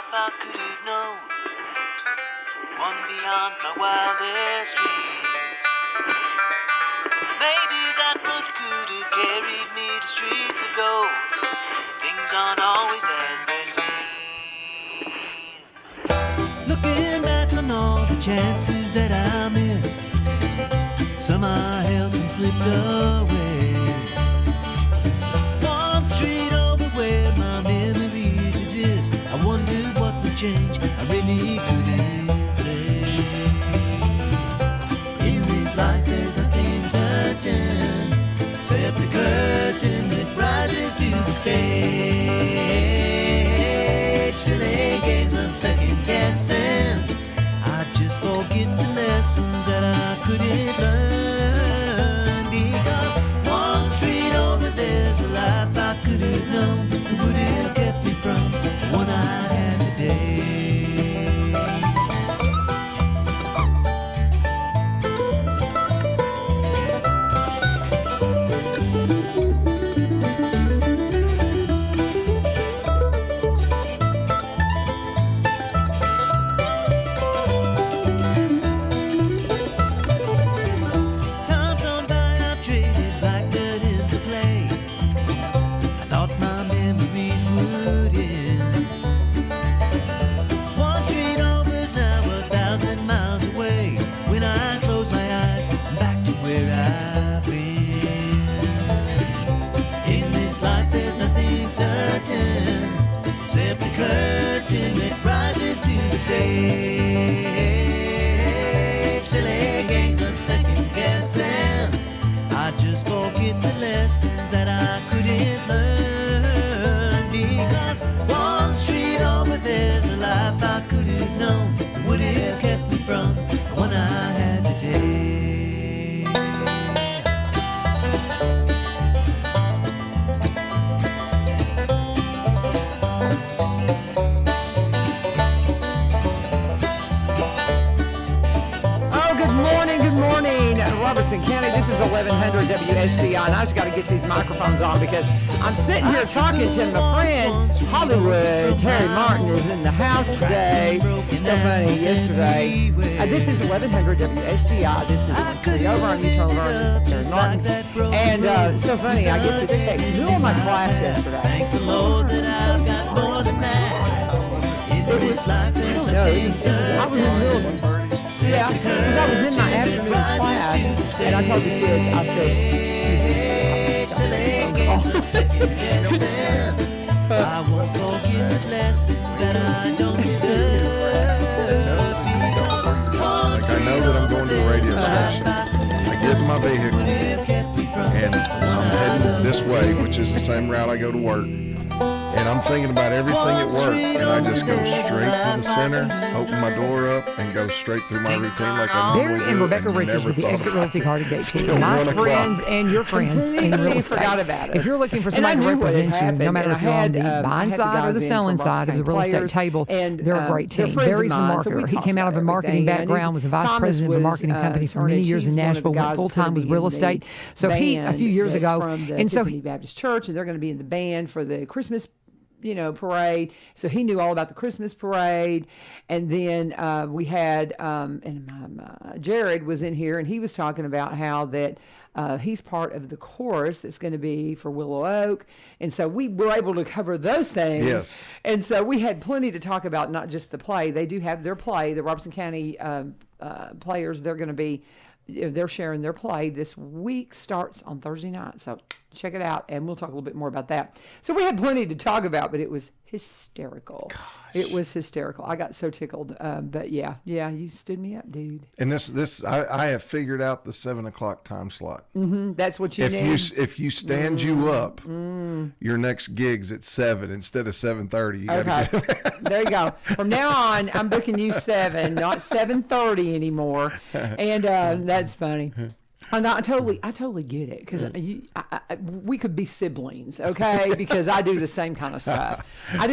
life I could have known, one beyond my wildest dreams. Maybe that road could have carried me to streets of gold, but things aren't always as they seem. Looking back on all the chances that I missed, some I held, some slipped away. One street over where my memories exist, I wondered what would change, I really couldn't say. In this life there's nothing certain, except the curtain that rises to the stage. Silly games of second guessing, I just forget the lessons that I couldn't learn. Because one street over there's a life I could have known, that would have kept me from the one I had today. Time's gone by, I've traded like dirt into clay. I thought my memories would end. One street over's now 1,000 miles away. When I close my eyes, I'm back to where I've been. In this life there's nothing certain, except the curtain that rises to the stage. Silly games of second guessing, I just forget the lessons that I couldn't learn. Because one street over there's a life I could have known, that would have kept me from the one I had today. Oh, good morning, Robertson County. This is 1100 WSGI, and I just got to get these microphones on because I'm sitting here talking to my friend Hollywood. Terry Martin is in the house today. It's so funny. Yesterday, this is 1100 WSGI. This is the over on Utah Laverne. This is Terry Martin. And so funny, I get this text. Middle of my class yesterday. Thank the Lord that I've got more than that. In this life there's nothing certain. I was in the middle of yeah, because I was in my afternoon class, and I told the kids, I said, I won't forget the lessons that I don't deserve. Like I know that I'm going to a radio station. I get in my vehicle and I'm heading this way, which is the same route I go to work. And I'm thinking about everything at work, and I just go straight to the center, open my door up, and go straight through my routine like I normally There's do. and Rebecca and Richards never with the thought Exit about Realty it. Card Gate team. Till My 1 o'clock. friends and your friends in real Completely estate. forgot about us. If you're looking for And I somebody to knew what had represent you, no happened, matter and if you're I on had, the I buying had the side or guys the in selling from side of the real estate Robertson table, and, they're a great they're team. friends of Barry's the mine, so we marketer. He talked came out of a about marketing everything, and background, was a vice Thomas president of a was, marketing company for Turnage. many years in He's one of the Nashville, guys went that's full-time gonna with be real in the estate. So he, a few years band ago, that's from the and so Tiffany Baptist Church, and they're going to be in the band for the Christmas parade. So he knew all about the Christmas parade. And then we had, Jared was in here, and he was talking about how that he's part of the chorus that's going to be for Willow Oak. And so we were able to cover those things. Yes. And so we had plenty to talk about, not just the play. They do have their play, the Robertson County players. They're going to be, they're sharing their play this week, starts on Thursday night. So check it out, and we'll talk a little bit more about that. So we had plenty to talk about, but it was hysterical. Gosh. It was hysterical. I got so tickled. But yeah, you stood me up, dude. And I have figured out the 7 o'clock time slot. Mm-hmm. That's what you need. If you stand you up, your next gig's at 7 instead of 7:30. Okay. There you go. From now on, I'm booking you 7, not 7:30 anymore. And that's funny. I totally get it, because we could be siblings, okay? Because I do the same kind of stuff. I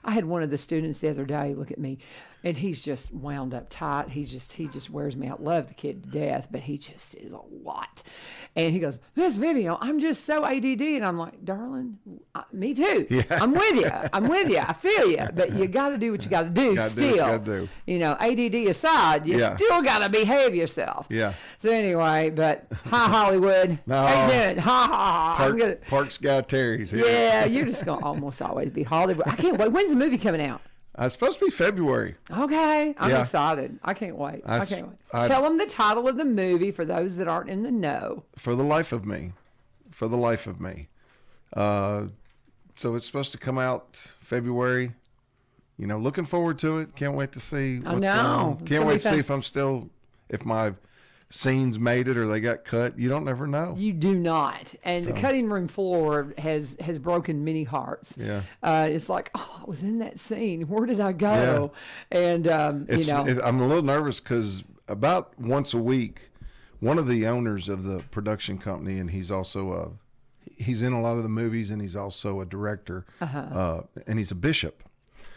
had one of the students the other day look at me. And he's just wound up tight. He just wears me out. Love the kid to death, but he just is a lot. And he goes, Miss Vivian, I'm just so ADD. And I'm like, darling, me too. Yeah. I'm with you. I feel you. But you got to do what you got to do still. Do. You know, ADD aside, you still got to behave yourself. Yeah. So anyway, but hi, Hollywood. No. How you doing? Ha, ha, ha. Parks Guy Terry's here. Yeah, you're just going to almost always be Hollywood. I can't wait. When's the movie coming out? It's supposed to be February. Okay. I'm Yeah. excited. I can't wait. I can't wait. I- Tell them the title of the movie for those that aren't in the know. For the life of me. For the life of me. So it's supposed to come out February. You know, looking forward to it. Can't wait to see what's going on. It's Can't gonna wait be to see fun. if my scenes made it or they got cut. You don't never know. You do not. And the cutting room floor has broken many hearts. Yeah. It's like, oh, I was in that scene. Where did I go? And, you know. I'm a little nervous because about once a week, one of the owners of the production company, and he's also he's in a lot of the movies, and he's also a director, and he's a bishop.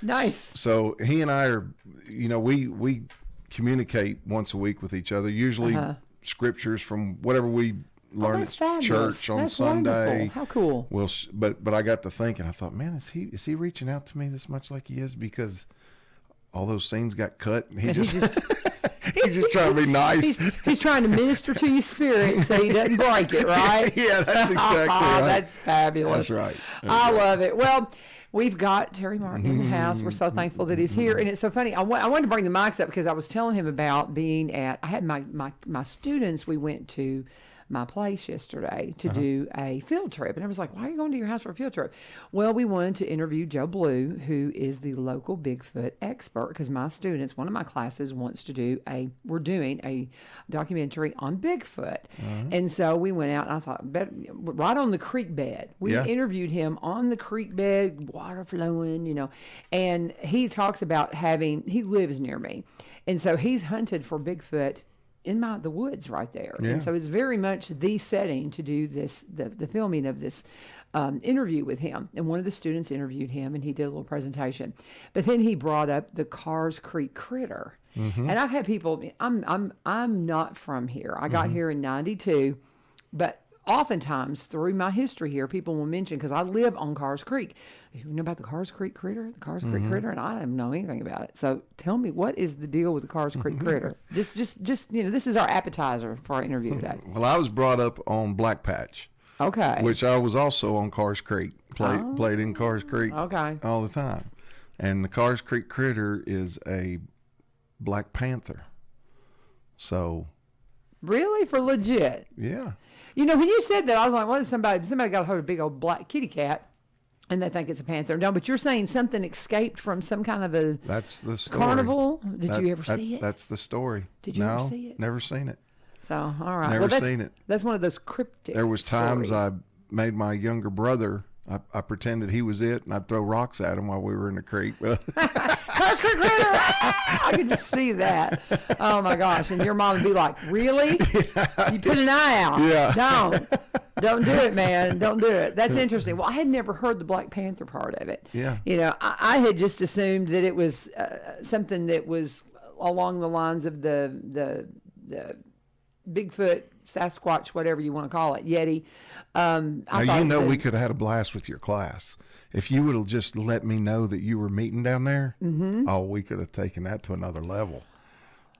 Nice. So he and I are, you know, we communicate once a week with each other, usually scriptures from whatever we learn That's at fabulous. church on That's Sunday. wonderful. How cool. But I got to thinking, I thought, man, is he reaching out to me this much like he is because all those scenes got cut and he's just trying to be nice. He's trying to minister to your spirit so he doesn't break it, right? Yeah, that's exactly right. That's fabulous. That's right. I love it. Well, we've got Terry Martin in the house. We're so thankful that he's here. And it's so funny. I wanted to bring the mics up because I was telling him about being I had my students, we went to my place yesterday to do a field trip. And I was like, why are you going to your house for a field trip? Well, we wanted to interview Joe Blue, who is the local Bigfoot expert, because my students, one of my classes wants to do we're doing a documentary on Bigfoot. And so we went out and I thought, right on the creek bed. We interviewed him on the creek bed, water flowing, you know, and he talks about he lives near me. And so he's hunted for Bigfoot in the woods right there. Yeah. And so it's very much the setting to do this, the filming of this interview with him. And one of the students interviewed him and he did a little presentation. But then he brought up the Carrs Creek critter. And I've had people, I'm not from here. I got here in 92, but oftentimes through my history here, people will mention, because I live on Carrs Creek, you know about the Carrs Creek critter? The Carrs Creek critter? And I don't know anything about it. So tell me, what is the deal with the Carrs Creek critter? Just you know, this is our appetizer for our interview today. Well, I was brought up on Black Patch. Okay. Which I was also on Carrs Creek. Played in Carrs Creek all the time. And the Carrs Creek critter is a Black Panther. So. Really? For legit? Yeah. You know, when you said that, I was like, well, somebody got a hold of a big old black kitty cat, and they think it's a panther. No, but you're saying something escaped from some kind of a That's the story. carnival? Did you ever see it? That's the story. Did you ever see it? Never seen it. So, all right. Never seen it. That's one of those cryptic There was times stories. I made my younger brother, I pretended he was it, and I'd throw rocks at him while we were in the creek. Carrs Creek critter! I could just see that. Oh my gosh! And your mom would be like, "Really? You put an eye out? Yeah. Don't do it, man. Don't do it." That's interesting. Well, I had never heard the Black Panther part of it. Yeah. You know, I had just assumed that it was something that was along the lines of the Bigfoot, Sasquatch, whatever you want to call it, Yeti. Now, you know, we could have had a blast with your class. If you would have just let me know that you were meeting down there, we could have taken that to another level.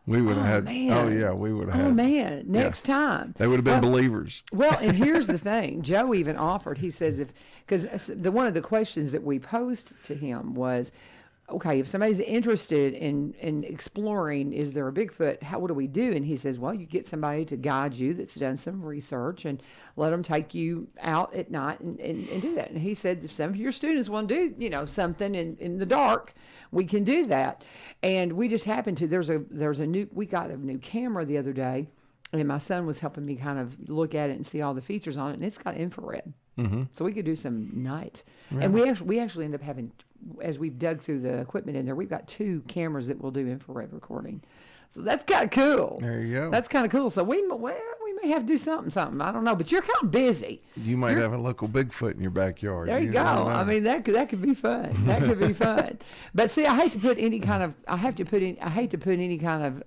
We would have had, man. we would have had. Oh, man, next time. They would have been believers. Well, and here's the thing. Joe even offered, he says, because one of the questions that we posed to him was, okay, if somebody's interested in exploring, is there a Bigfoot? What do we do? And he says, well, you get somebody to guide you that's done some research and let them take you out at night and do that. And he said, if some of your students want to do, you know, something in the dark, we can do that. And we just happened to, we got a new camera the other day, and my son was helping me kind of look at it and see all the features on it, and it's got infrared. So we could do some night. And we actually end up having, as we've dug through the equipment in there, we've got 2 cameras that will do infrared recording. So that's kind of cool. There you go. That's kind of cool. So we may may have to do something. I don't know, but you're kind of busy. You might have a local Bigfoot in your backyard. There you go. never know. I mean, that could be fun. That could be fun. But see, I hate to put any kind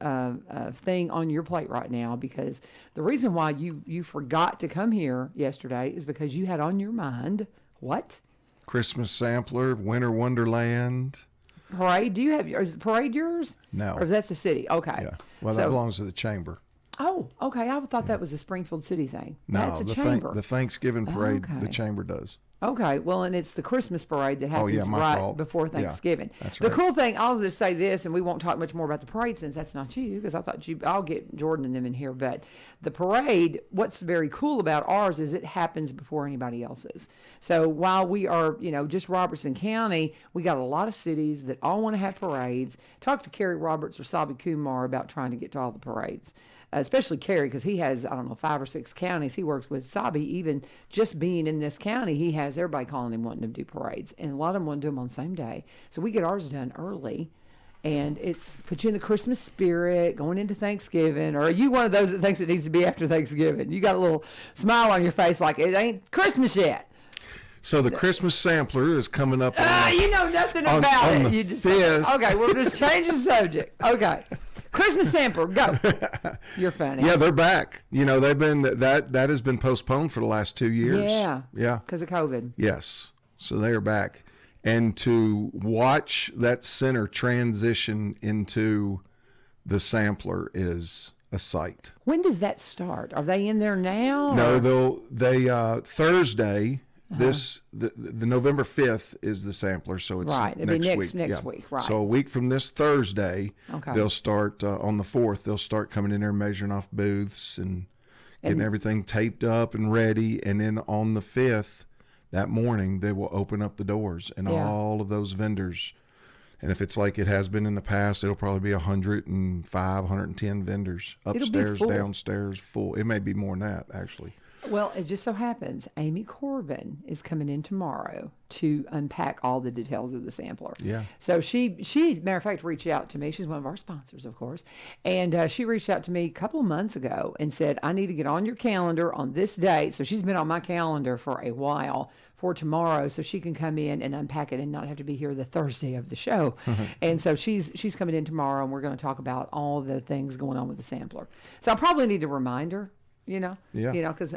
of thing on your plate right now, because the reason why you forgot to come here yesterday is because you had on your mind what? Christmas sampler, Winter Wonderland. Parade? Do you have? Is the parade yours? No. Or is that the city? Okay. Yeah. Well, that belongs to the chamber. Oh, okay. I thought that was a Springfield City thing. No, That's a chamber. the Thanksgiving parade, the Okay. chamber does. Okay, well, and it's the Christmas parade that happens my right fault. before Yeah, Thanksgiving. that's The right. cool thing, I'll just say this, and we won't talk much more about the parade since that's not you, because I thought I'll get Jordan and them in here. But the parade, what's very cool about ours is it happens before anybody else's. So while we are, just Robertson County, we got a lot of cities that all want to have parades. Talk to Kerry Roberts or Sabi Kumar about trying to get to all the parades. Especially Kerry, because he has, 5 or 6 counties. He works with Sabi. Even just being in this county, he has everybody calling him wanting to do parades. And a lot of them want to do them on the same day. So we get ours done early. And it's put you in the Christmas spirit, going into Thanksgiving. Or are you one of those that thinks it needs to be after Thanksgiving? You got a little smile on your face like it ain't Christmas yet. So the Christmas sampler is coming up. You know nothing on about it. the You just 5th. Okay, we'll just change the subject. Okay. Christmas sampler, go. You're funny. Yeah, they're back. They've been that has been postponed for the last 2 years. Yeah. Yeah. Because of COVID. Yes. So they are back. And to watch that center transition into the sampler is a sight. When does that start? Are they in there now? No, they Thursday. The November 5th is the sampler, so it's Right, it'll be next week. next week, right. So a week from this Thursday, Okay. they'll start on the 4th. They'll start coming in there measuring off booths and getting everything taped up and ready. And then on the 5th, that morning, they will open up the doors and all of those vendors. And if it's like it has been in the past, it'll probably be 105, 110 vendors upstairs, full. downstairs, full. It may be more than that, actually. Well, it just so happens Amy Corbin is coming in tomorrow to unpack all the details of the sampler. Yeah. So she matter of fact, reached out to me. She's one of our sponsors, of course. And she reached out to me a couple of months ago and said, I need to get on your calendar on this date. So she's been on my calendar for a while for tomorrow so she can come in and unpack it and not have to be here the Thursday of the show. And so she's coming in tomorrow, and we're going to talk about all the things going on with the sampler. So I probably need to remind her. Yeah. Because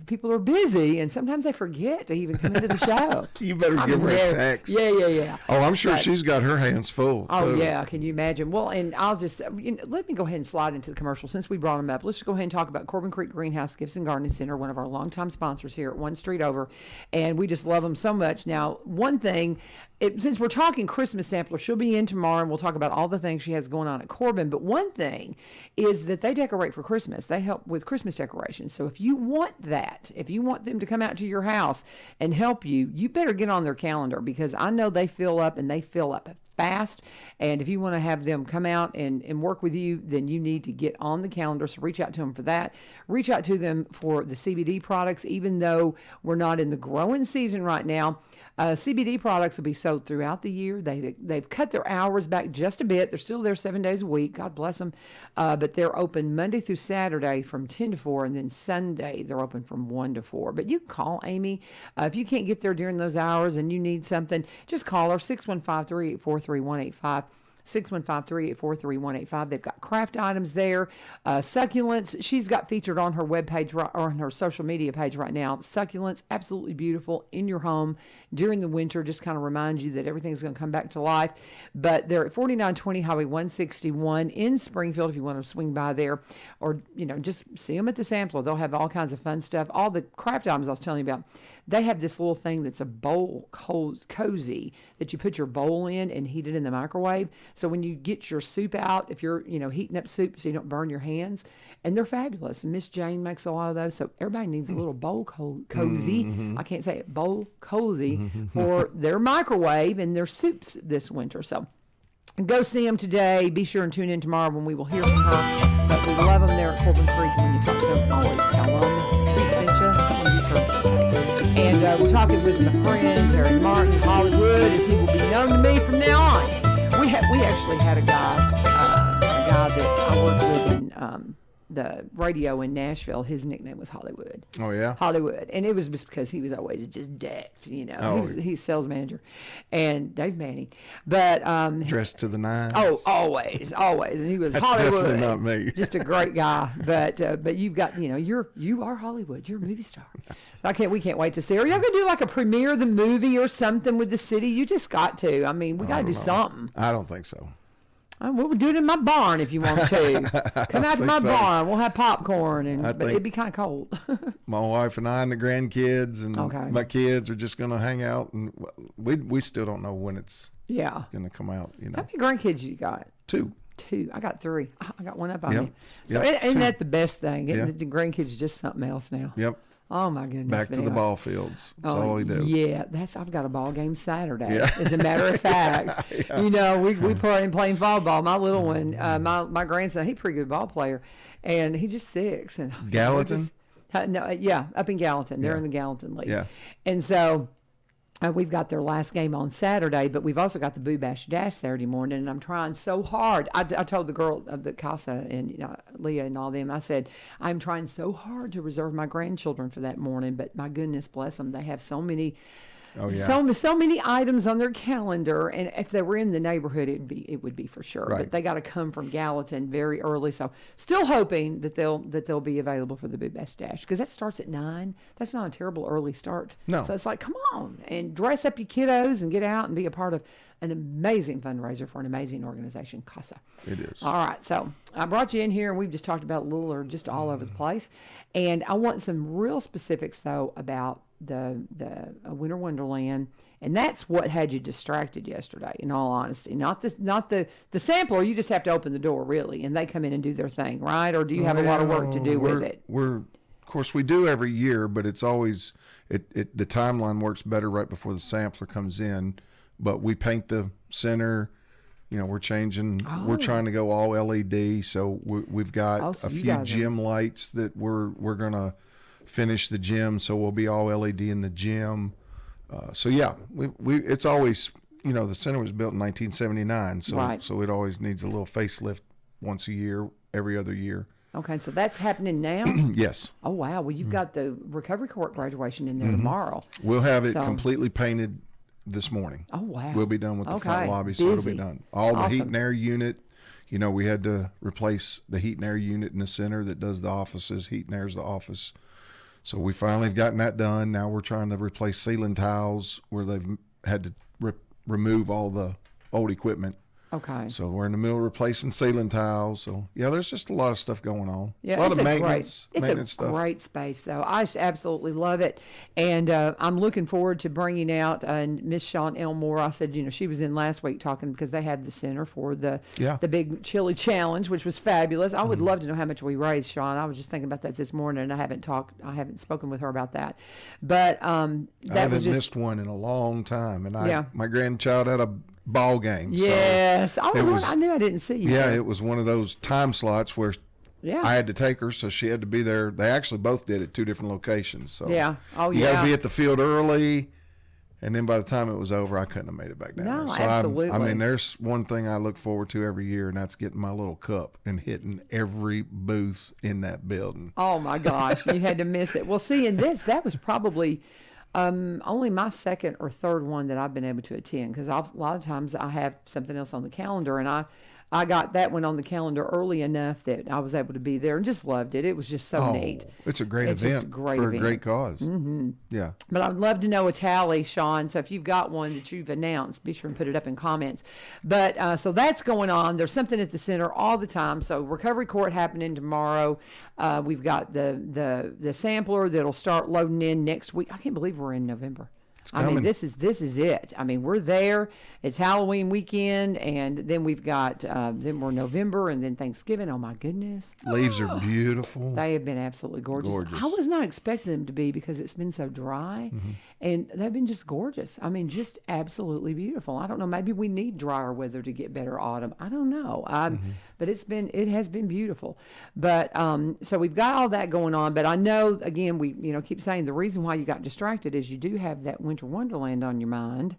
people are busy, and sometimes they forget to even come into the show. You better give her a text. Yeah. Oh, I'm sure Right. she's got her hands full. Oh, too. yeah. Can you imagine? Well, and I'll just, let me go ahead and slide into the commercial since we brought them up. Let's just go ahead and talk about Corbin Creek Greenhouse Gifts and Gardening Center, one of our longtime sponsors here at One Street Over. And we just love them so much. Now, one thing, since we're talking Christmas sampler, she'll be in tomorrow, and we'll talk about all the things she has going on at Corbin. But one thing is that they decorate for Christmas. They help with Christmas decorations. So if you want that, if you want them to come out to your house and help you, you better get on their calendar, because I know they fill up, and they fill up fast. And if you want to have them come out and work with you, then you need to get on the calendar. So reach out to them for that. Reach out to them for the CBD products, even though we're not in the growing season right now. CBD products will be sold throughout the year. They've cut their hours back just a bit. They're still there 7 days a week. God bless them. But they're open Monday through Saturday from 10 to 4, and then Sunday they're open from 1 to 4. But you can call Amy. If you can't get there during those hours and you need something, just call her, 615-384-3185. 615-384-3185. They've got craft items there, succulents. She's got featured on her webpage or on her social media page right now. Succulents, absolutely beautiful in your home during the winter. Just kind of reminds you that everything's going to come back to life. But they're at 4920 Highway 161 in Springfield if you want to swing by there, or just see them at the sampler. They'll have all kinds of fun stuff. All the craft items I was telling you about. They have this little thing that's a bowl cozy that you put your bowl in and heat it in the microwave. So when you get your soup out, if you're, heating up soup so you don't burn your hands, and they're fabulous. Miss Jane makes a lot of those. So everybody needs a little bowl cozy. I can't say it, bowl cozy for their microwave and their soups this winter. So go see them today. Be sure and tune in tomorrow when we will hear from her. But we love them there at Corbin Creek. When you talk to them, always tell them we sent you when you turn today. And we're talking with my friend Terry Martin, Hollywood, as he will be known to me from now on. We actually had a guy that I worked with in the radio in Nashville, his nickname was Hollywood. Oh, yeah? Hollywood. And it was just because he was always just decked, you know. Oh. He's sales manager. And Dave Manning. But Dressed to the nines? oh, always. And he was That's Hollywood. definitely not me. Just a great guy. But you've got, you know, you are Hollywood. You're a movie star. We can't wait to see. Are y'all gonna do like a premiere of the movie or something with the city? You just got to. I mean, we got to do something. I don't think so. We'll do it in my barn if you want to. Come out to my barn. We'll have popcorn, but it'd be kind of cold. My wife and I and the grandkids and my kids are just going to hang out, and we still don't know when it's going to come out. You know, how many grandkids you got? Two. I got 3. I got one up on Yep. you. So Yep. isn't that the best thing? Yeah. The grandkids is just something else now. Yep. Oh my goodness! Back to the ball fields. That's all we do. Yeah, I've got a ball game Saturday. Yeah. As a matter of fact, you know, we playing fall ball. My little one, my grandson, he's a pretty good ball player, and he's just 6. And Gallatin? Up in Gallatin. They're in the Gallatin League. Yeah. And so we've got their last game on Saturday, but we've also got the Boo Bash Dash Saturday morning, and I'm trying so hard. I told the girl of the Casa and Leah and all them, I said, I'm trying so hard to reserve my grandchildren for that morning, but my goodness bless them, they have so many so many items on their calendar, and if they were in the neighborhood, it would be for sure. Right. But they got to come from Gallatin very early, so still hoping that they'll be available for the Boo Bash Dash, because that starts at 9. That's not a terrible early start. No. So it's like, come on and dress up your kiddos and get out and be a part of an amazing fundraiser for an amazing organization, Casa. It is. All right, so I brought you in here, and we've just talked about little or just all over the place, and I want some real specifics though about the Winter Wonderland, and that's what had you distracted yesterday. In all honesty, not the sampler. You just have to open the door really, and they come in and do their thing, right? Or do you have a lot of work to do with it? Of course, we do every year, but it's always the timeline works better right before the sampler comes in. But we paint the center. You know, we're changing. We're trying to go all LED. So we've got a few gym lights that we're gonna finish the gym. So we'll be all LED in the gym. So yeah, it's always, you know, the center was built in 1979. So so it always needs a little facelift once a year, every other year. Okay, so that's happening now? Yes. Oh, wow. Well, you've got the Recovery Court graduation in there tomorrow. We'll have it completely painted this morning. Oh, wow. We'll be done with the front lobby, so it'll be done. All the heat and air unit. You know, we had to replace the heat and air unit in the center that does the offices. Heat and air is the office. So we finally have gotten that done. Now we're trying to replace ceiling tiles where they've had to remove all the old equipment. Okay. So we're in the middle of replacing ceiling tiles. So yeah, there's just a lot of stuff going on. Yeah, a lot of maintenance. It's a great space, though. I just absolutely love it, and I'm looking forward to bringing out Miss Shawn Elmore. I said, you know, she was in last week talking because they had the center for the big chili challenge, which was fabulous. I would love to know how much we raised, Shawn. I was just thinking about that this morning, and I haven't spoken with her about that. But I haven't missed one in a long time, and my grandchild had a ball game. Yes, so I knew I didn't see you. Yeah, it was one of those time slots where I had to take her, so she had to be there. They actually both did at 2 different locations. So you got to be at the field early, and then by the time it was over, I couldn't have made it back down there. So absolutely. I mean, there's one thing I look forward to every year, and that's getting my little cup and hitting every booth in that building. Oh my gosh, you had to miss it. Well, see, that was probably only my second or third one that I've been able to attend, because a lot of times I have something else on the calendar, and I got that one on the calendar early enough that I was able to be there and just loved it. It was just so neat. It's a great event for a great cause. Mm-hmm. Yeah. But I'd love to know a tally, Shawn. So if you've got one that you've announced, be sure and put it up in comments. But so that's going on. There's something at the center all the time. So Recovery Court happening tomorrow. We've got the sampler that'll start loading in next week. I can't believe we're in November. I mean, this is it. I mean, we're there. It's Halloween weekend, and then we've got then we're November, and then Thanksgiving. Oh my goodness! Leaves are beautiful. They have been absolutely gorgeous. I was not expecting them to be, because it's been so dry, and they've been just gorgeous. I mean, just absolutely beautiful. I don't know. Maybe we need drier weather to get better autumn. I don't know. But it has been beautiful. But so we've got all that going on. But I know, again, we keep saying the reason why you got distracted is you do have that Winter Wonderland on your mind,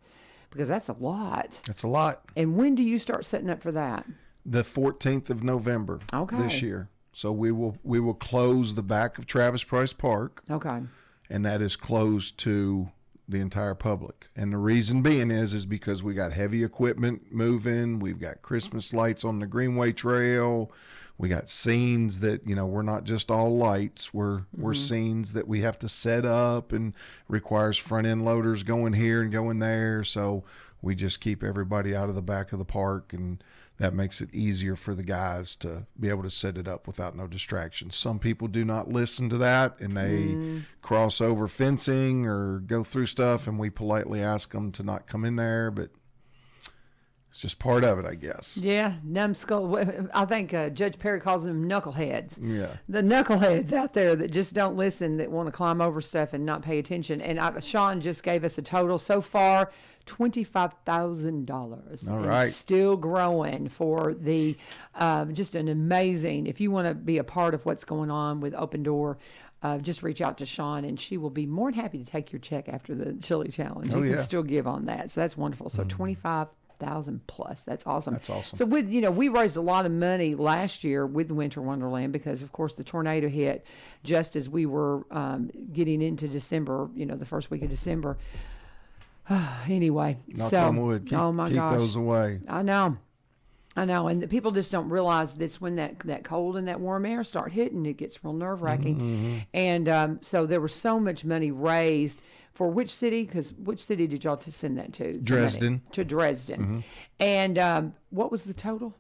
because that's a lot. That's a lot. And when do you start setting up for that? The 14th of November this year. So we will close the back of Travis Price Park, Okay. and that is closed to the entire public. And the reason being is because we got heavy equipment moving. We've got Christmas lights on the Greenway Trail. We got scenes that, we're not just all lights. We're scenes that we have to set up and requires front end loaders going here and going there. So we just keep everybody out of the back of the park, and that makes it easier for the guys to be able to set it up without no distractions. Some people do not listen to that, and they cross over fencing or go through stuff, and we politely ask them to not come in there, but it's just part of it, I guess. Yeah, numbskull. I think Judge Perry calls them knuckleheads. Yeah. The knuckleheads out there that just don't listen, that want to climb over stuff and not pay attention. And Sean just gave us a total so far, $25,000. All right. Still growing for the, just an amazing, if you want to be a part of what's going on with Open Door, just reach out to Sean, and she will be more than happy to take your check after the chili challenge. Oh, you yeah. can still give on that. So that's wonderful. So 25,000 plus. That's awesome. That's awesome. So with, we raised a lot of money last year with Winter Wonderland because of course the tornado hit just as we were getting into December, the first week of December. Anyway, Knock so on wood. Keep, oh my keep gosh, those away. I know, and the people just don't realize that's when that cold and that warm air start hitting, it gets real nerve wracking. And so there was so much money raised for which city? Because which city did y'all send that to? Dresden. To Dresden. And what was the total?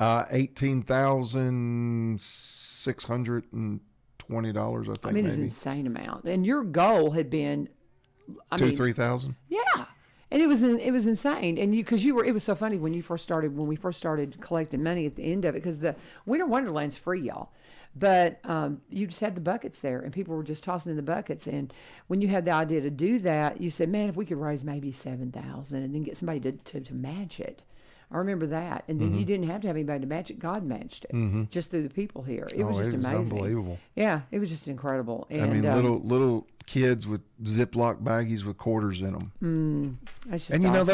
$18,620, I think. I mean, it's an maybe insane amount. And your goal had been, $3,000. yeah. And it was insane. And it was so funny when we first started collecting money at the end of it, because the Winter Wonderland's free, y'all. But you just had the buckets there, and people were just tossing in the buckets. And when you had the idea to do that, you said, man, if we could raise maybe $7,000 and then get somebody to match it. I remember that. And then you didn't have to have anybody to match it. God matched it just through the people here. It was just amazing. Unbelievable. Yeah, it was just incredible. And, I mean, little kids with Ziploc baggies with quarters in them. that's just And awesome.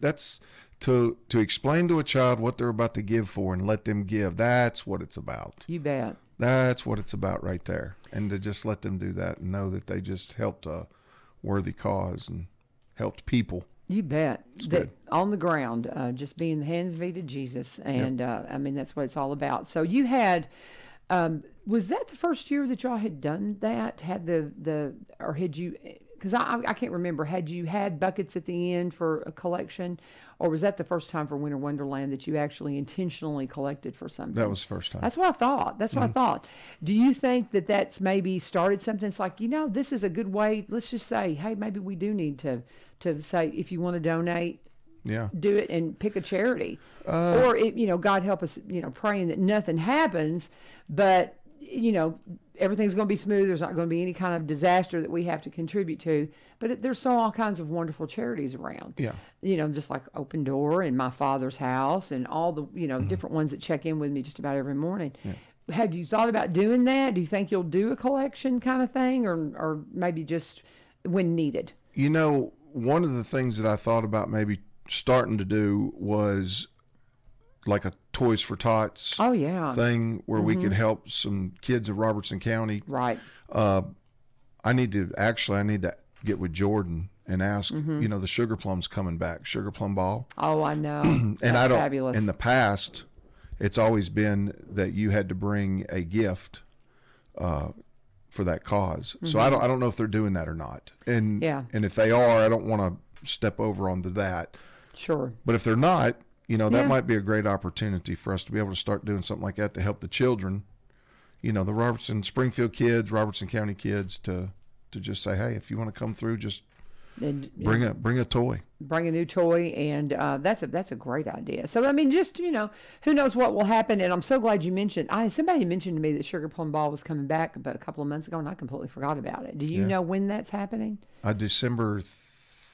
that's to explain to a child what they're about to give for and let them give. That's what it's about. You bet. That's what it's about right there. And to just let them do that and know that they just helped a worthy cause and helped people. You bet. good. On the ground, just being the hands and feet of Jesus. And I mean, that's what it's all about. So you had, was that the first year that y'all had done that? Had or had you, because I can't remember, had you had buckets at the end for a collection? Or was that the first time for Winter Wonderland that you actually intentionally collected for something? That was the first time. That's what I thought. That's what I thought. Do you think that that's maybe started something? It's like, this is a good way. Let's just say, hey, maybe we do need to say, if you want to donate, Yeah. do it and pick a charity. Or, God help us, praying that nothing happens, but, everything's going to be smooth. There's not going to be any kind of disaster that we have to contribute to. But there's so all kinds of wonderful charities around. Yeah. Just like Open Door and My Father's House and all the, different ones that check in with me just about every morning. Yeah. Have you thought about doing that? Do you think you'll do a collection kind of thing, or maybe just when needed? One of the things that I thought about maybe starting to do was like a Toys for Tots thing where we could help some kids of Robertson County. Right. I need to get with Jordan and ask, the Sugar Plum's coming back, Sugar Plum Ball. Oh, I know. And That's fabulous. In the past, it's always been that you had to bring a gift for that cause. So I don't know if they're doing that or not. And if they are, I don't want to step over onto that. Sure. But if they're not, that might be a great opportunity for us to be able to start doing something like that to help the children, the Springfield kids, Robertson County kids, to just say, hey, if you want to come through, just bring a toy. Bring a new toy, and that's a great idea. So I mean, just who knows what will happen. And I'm so glad you mentioned. Somebody mentioned to me that Sugar Plum Ball was coming back about a couple of months ago, and I completely forgot about it. Do you know when that's happening? December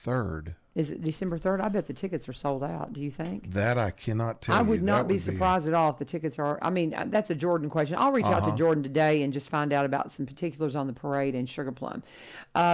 3rd. Is it December 3rd? I bet the tickets are sold out. Do you think? That I cannot tell you. I would not That be surprised at all if the tickets are. I mean, that's a Jordan question. I'll reach out to Jordan today and just find out about some particulars on the parade in Sugar Plum,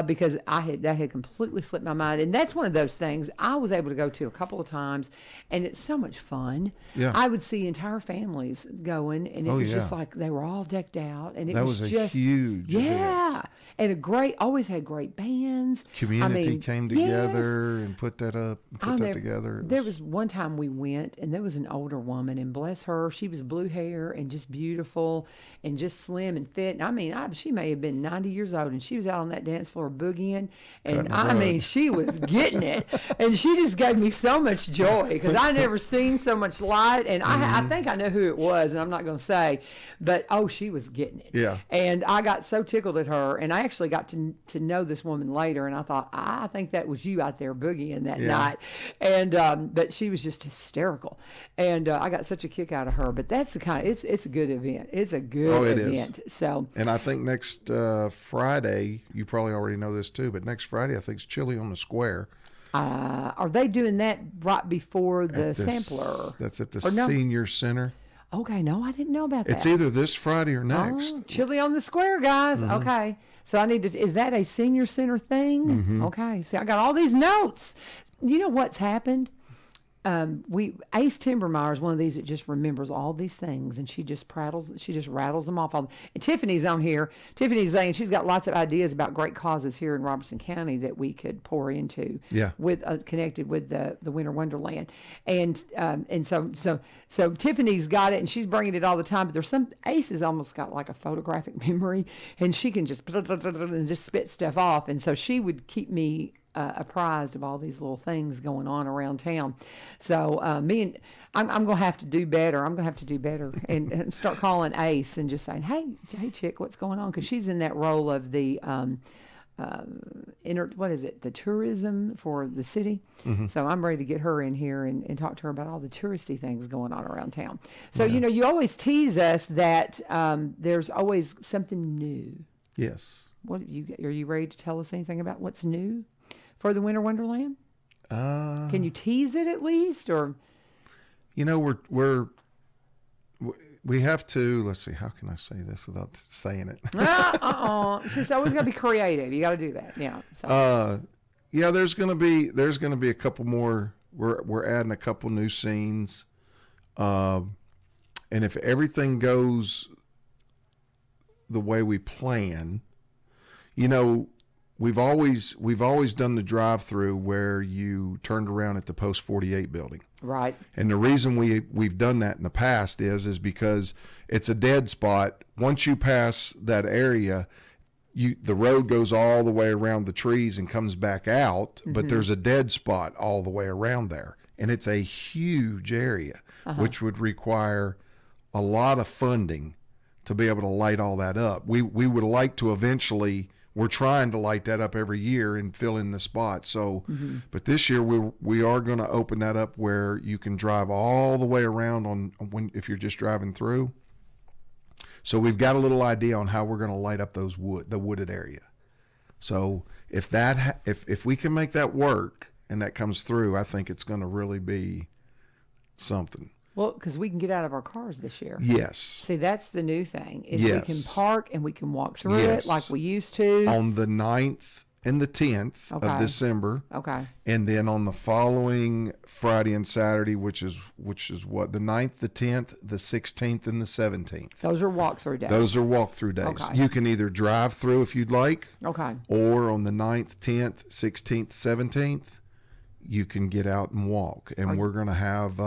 because that had completely slipped my mind. And that's one of those things I was able to go to a couple of times, and it's so much fun. Yeah. I would see entire families going, and it was just like they were all decked out, and it That was was a just huge yeah, event. and always had great bands. Community came yes. together and put that up, together. There was one time we went, and there was an older woman, and bless her, she was blue hair and just beautiful and just slim and fit. And I mean, she may have been 90 years old, and she was out on that dance floor boogieing, and I mean, she was getting it, and she just gave me so much joy because I never seen so much light, and I think I know who it was, and I'm not going to say, but she was getting it. Yeah. And I got so tickled at her, and I actually got to know this woman later, and I thought, I think that was you out there boogieing that night. And but she was just hysterical, and I got such a kick out of her. But that's the kind of it's a good event. It's a good event. So, and I think next Friday, you probably already know this too, but next Friday I think it's Chili on the Square. Are they doing that right before the sampler? That's at the Senior Center. Okay, no, I didn't know about that. It's either this Friday or next. Chili on the Square, guys. Okay, so I need to. Is that a Senior Center thing? Okay, see, I got all these notes. You know what's happened? Ace Timbermeyer is one of these that just remembers all these things, and she just rattles them off. And Tiffany's on here. Tiffany's saying she's got lots of ideas about great causes here in Robertson County that we could pour into. Yeah. With connected with the Winter Wonderland, and so Tiffany's got it, and she's bringing it all the time. But there's Ace has almost got like a photographic memory, and she can just spit stuff off, and so she would keep me apprised of all these little things going on around town. So I'm going to have to do better. I'm going to have to do better and start calling Ace and just saying, hey, chick, what's going on? Because she's in that role of the the tourism for the city. So I'm ready to get her in here and talk to her about all the touristy things going on around town. So, you always tease us that there's always something new. Yes. Are you ready to tell us anything about what's new for the Winter Wonderland? Can you tease it at least, or? We have to. Let's see. How can I say this without saying it? It's always got to be creative. You got to do that. Yeah. So. There's gonna be a couple more. We're adding a couple new scenes, and if everything goes the way we plan, We've always done the drive-through where you turned around at the Post 48 building. Right. And the reason we've done that in the past is because it's a dead spot. Once you pass that area, the road goes all the way around the trees and comes back out, but there's a dead spot all the way around there. And it's a huge area, which would require a lot of funding to be able to light all that up. We would like to eventually. We're trying to light that up every year and fill in the spot. So, but this year we are going to open that up where you can drive all the way around if you're just driving through. So we've got a little idea on how we're going to light up the wooded area. So if we can make that work and that comes through, I think it's going to really be something. Well, because we can get out of our cars this year. Yes. See, that's the new thing, is Yes. we can park and we can walk through Yes. it like we used to. On the 9th and the 10th Okay. of December. Okay. And then on the following Friday and Saturday, which is what? The 9th, the 10th, the 16th, and the 17th. Those are walk-through days. Those are walk-through days. Okay. You can either drive through if you'd like, Okay. or on the 9th, 10th, 16th, 17th, you can get out and walk. And we're going to have...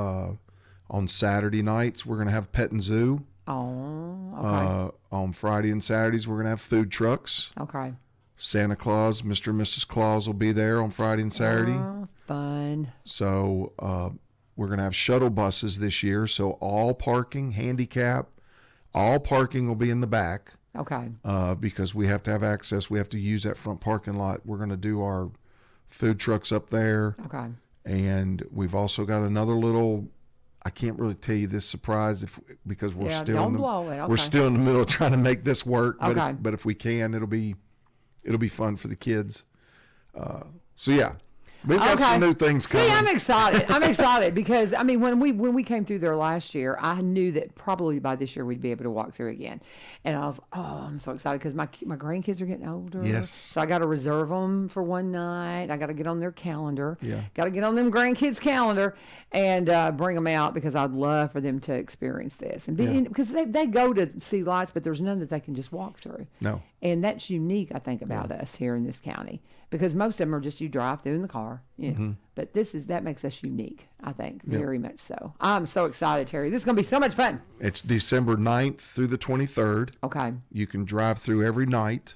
on Saturday nights, we're going to have Pet and Zoo. Oh, okay. On Friday and Saturdays, we're going to have food trucks. Okay. Santa Claus, Mr. and Mrs. Claus will be there on Friday and Saturday. Oh, fun. So we're going to have shuttle buses this year. So all parking, handicap, all parking will be in the back. Okay. Because we have to have access. We have to use that front parking lot. We're going to do our food trucks up there. Okay. And we've also got another little... I can't really tell you this surprise because we're still don't blow it. Okay. We're still in the middle of trying to make this work. But Okay. But if we can, it'll be fun for the kids. So yeah. We've got some new things coming. See, I'm excited. I'm excited because I mean, when we came through there last year, I knew that probably by this year we'd be able to walk through again, and I was, I'm so excited because my grandkids are getting older. Yes. So I got to reserve them for one night. I got to get on their calendar. Yeah. Got to get on them grandkids' calendar and bring them out because I'd love for them to experience this and because they go to see lights, but there's none that they can just walk through. No. And that's unique, I think, about us here in this county because most of them are just you drive through in the car, you know. But that makes us unique, I think, very much so. I'm so excited, Terry. This is going to be so much fun. It's December 9th through the 23rd. Okay. You can drive through every night.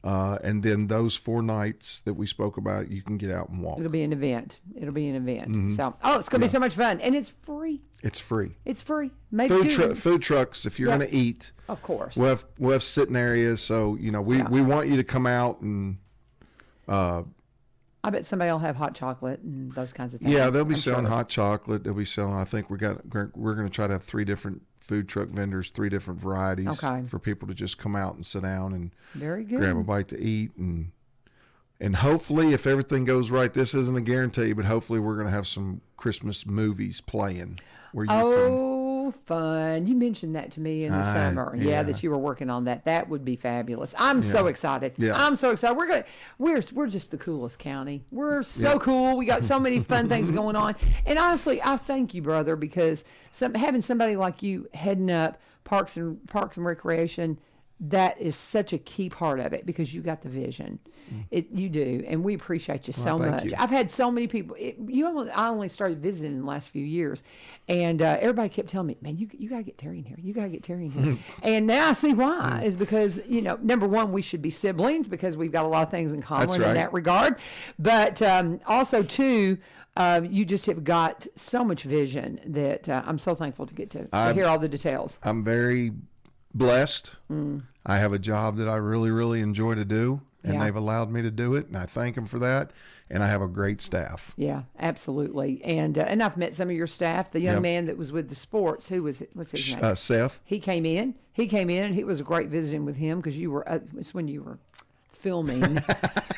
And then those 4 nights that we spoke about, you can get out and walk. It'll be an event. So, it's going to be so much fun. And it's free. It's free. It's free. Maybe Food trucks, if you're going to eat. Of course. We'll have sitting areas. So, we want you to come out and... I bet somebody will have hot chocolate and those kinds of things. Yeah, they'll be I'm selling sure. hot chocolate. They'll be selling, I think we're going to try to have 3 different food truck vendors, 3 different varieties for people to just come out and sit down and Very good. grab a bite to eat. And hopefully, if everything goes right, this isn't a guarantee, but hopefully we're going to have some Christmas movies playing where you fun. You mentioned that to me in the summer. Yeah, that you were working on that. That would be fabulous. I'm so excited. Yeah. I'm so excited. We're just the coolest county. We're so cool. We got so many fun things going on. And honestly, I thank you, brother, because having somebody like you heading up Parks and Recreation, that is such a key part of it because you got the vision. You do, and we appreciate you so thank much. you. I've had so many people. I only started visiting in the last few years, and everybody kept telling me, "Man, you got to get Terry in here. You got to get Terry in here." And now I see why. Is because number one, we should be siblings because we've got a lot of things in common That's right. in that regard. But also too. You just have got so much vision that I'm so thankful to get to hear all the details. I'm very blessed. I have a job that I really, really enjoy to do, and they've allowed me to do it, and I thank them for that. And I have a great staff. Yeah, absolutely. And I've met some of your staff. The young man that was with the sports, what's his name? Seth. He came in, and it was great visiting with him because it's when you were filming.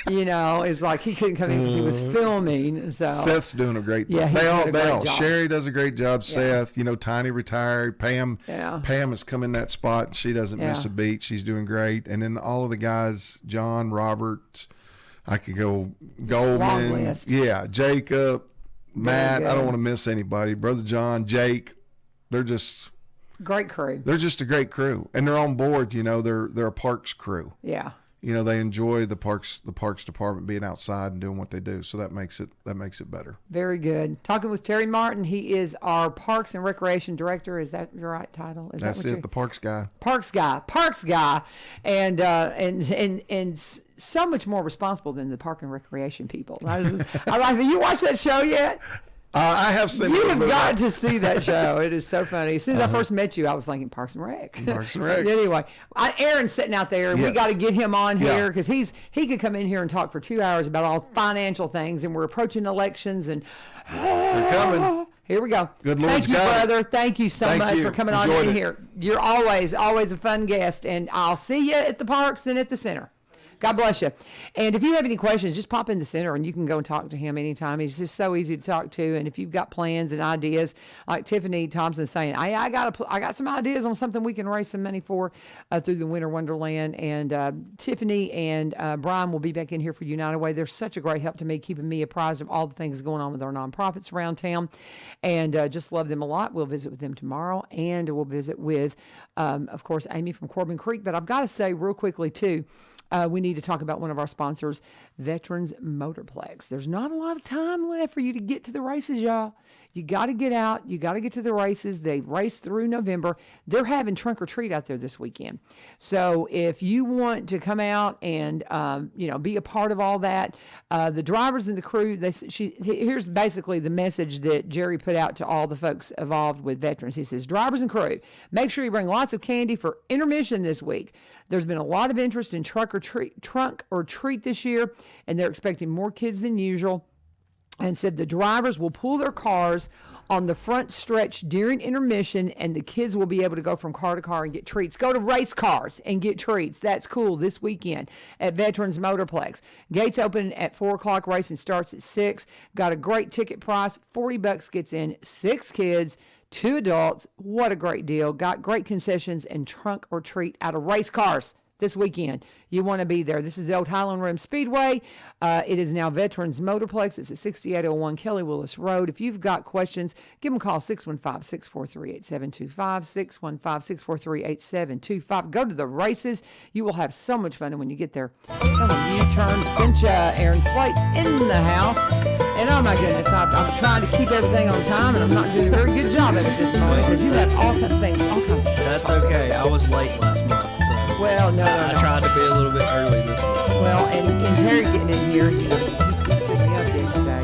It's like he couldn't come in because he was filming. So Seth's doing a great job. Yeah, he's doing a great job. Sherry does a great job. Seth, Tiny retired. Pam has come in that spot. And she doesn't miss a beat. She's doing great. And then all of the guys, John, Robert, I could go long Goldman. list. Yeah, Jacob, Matt. good. I don't want to miss anybody. Brother John, Jake. They're just great crew. They're just a great crew, and they're on board. They're a parks crew. Yeah. They enjoy the parks department being outside and doing what they do. So that makes it better. Very good. Talking with Terry Martin. He is our Parks and Recreation Director. Is that your right title? That's it. The parks guy. Parks guy, and so much more responsible than the Park and Recreation people. Have you watched that show yet? I have seen. You have got to see that show. It is so funny. As soon as I first met you, I was thinking Parks and Rec. Parks and Rec. Anyway, Aaron's sitting out there, and we Yes. got to get him on Yeah. here because he could come in here and talk for 2 hours about all financial things, and we're approaching elections, and They're coming. here we go. Good Lord's Thank you, got it. brother. Thank you so Thank much you. for coming on Enjoyed in it. here. You're always a fun guest, and I'll see you at the parks and at the center. God bless you. And if you have any questions, just pop in the center and you can go and talk to him anytime. He's just so easy to talk to. And if you've got plans and ideas, like Tiffany Thompson saying, I got some ideas on something we can raise some money for through the Winter Wonderland. And Tiffany and Brian will be back in here for United Way. They're such a great help to me, keeping me apprised of all the things going on with our nonprofits around town. And just love them a lot. We'll visit with them tomorrow. And we'll visit with, of course, Amy from Corbin Creek. But I've got to say real quickly, too, we need to talk about one of our sponsors, Veterans Motorplex. There's not a lot of time left for you to get to the races, y'all. You got to get out. You got to get to the races. They race through November. They're having trunk or treat out there this weekend. So if you want to come out and be a part of all that, the drivers and the crew. Here's basically the message that Jerry put out to all the folks involved with veterans. He says, drivers and crew, make sure you bring lots of candy for intermission this week. There's been a lot of interest in trunk or treat this year, and they're expecting more kids than usual. And said the drivers will pull their cars on the front stretch during intermission, and the kids will be able to go from car to car and get treats. Go to race cars and get treats. That's cool this weekend at Veterans Motorplex. Gates open at 4 o'clock. Racing starts at 6. Got a great ticket price. $40 gets in 6 kids, 2 adults. What a great deal. Got great concessions and trunk or treat out of race cars this weekend. You want to be there. This is the old Highland Rim Speedway. It is now Veterans Motorplex. It's at 6801 Kelly Willis Road. If you've got questions, give them a call, 615-643-8725, 615-643-8725. Go to the races. You will have so much fun when you get there. Come on, U-turn, Cincha, Aaron Slate's in the house. And oh my goodness, I'm trying to keep everything on time, and I'm not doing a very good job at it this morning because you have all kinds of things, all kinds of stuff. That's okay. I was late last month. Well, no. I tried to be a little bit early this month. Well, and Terry getting in here, he stood me up yesterday.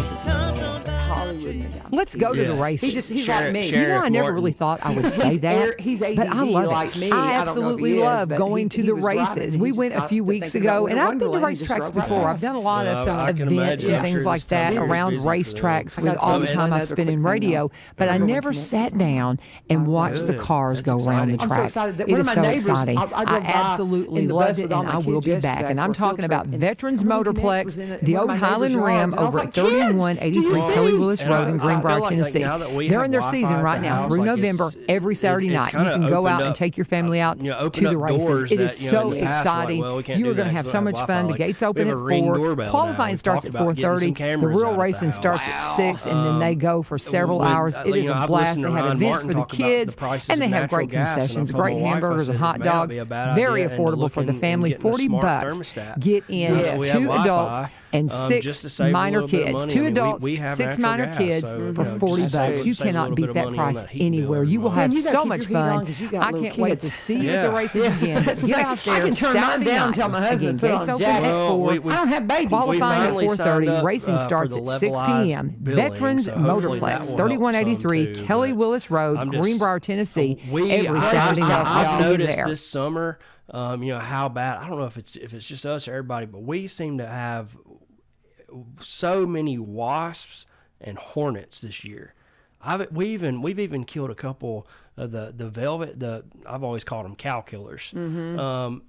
Hollywood. Let's go to the races. He's like me. You know, I never really thought I would say that. He's ADD but I love like it. me. I don't know if he absolutely is, love but going to the was driving, races. and We he went just a few got weeks thinking about ago, and I've been to Wonderland. He just racetracks drove right before. I've past. done a lot of I can events imagine. and things like It's that busy around for them. racetracks I with got all told the you time another I've spent quick in thing, radio. though. But I Remember never when sat down and watched the Good. cars That's go around the exciting. I'm so track. excited that It one is of so my neighbors, exciting. I drove I by absolutely in the loved bus it, with all and my I will kids be back. yesterday And for I'm a talking field about trip, and Veterans Home Connect Motorplex, was in the one old of my Highland neighbors' yards, Rim and I was over like, at 3183 kids, do Kelly you Willis see? Road in And I Greenbrier, feel like Tennessee. now that we They're have in their Wi-Fi season at right the now house, through like November. it's- Every Saturday it's night, you kinda can go out opened and up, take your family out opened to the up races. doors It is that, so in the past, exciting. well, we can't You do are going to that have 'cause so we much have fun. The Wi-Fi. gates Like, open we at have a Ring 4. doorbell now. Qualifying We starts talked at about getting some 4:30. The cameras real out at the racing house. starts at 6, and then they go for several hours. It is a I've blast. listened They to have Ryan events Martin for the talk about kids, prices and they of have natural great gas, and I concessions, told great my wife, I hamburgers said, and hot "It may not dogs. be a bad Very idea, and affordable look for the and family. getting a $40. smart thermostat. Get in Now that we have 2 Wi-Fi, adults and just 6 to save a minor little bit of kids. money. 2 I mean, adults, we have 6 natural minor gas, kids so, for just to $40. save You a cannot little beat bit of that money on price that heating bill anywhere. every You will month. have You gotta so keep much your heat on fun. 'cause you got I little can't wait kids. to see you Yeah. at the races again. That's the Get thing. out there I can turn mine Saturday down night. and tell my husband Again, to put gates on open jacket. at Well, 4. we I don't have babies. Qualifying at finally signed 4:30. up, Racing for starts the at 6 levelized p.m. billing, Veterans so hopefully that Motorplex, will help 3183 some too, Kelly but Willis Road, I'm just- Greenbrier, Tennessee. We, Every Saturday night. I've I'll see you noticed there. this summer, how bad. I don't know if it's just us or everybody, but we seem to have so many wasps and hornets this year. We've even killed a couple of the velvet. I've always called them cow killers.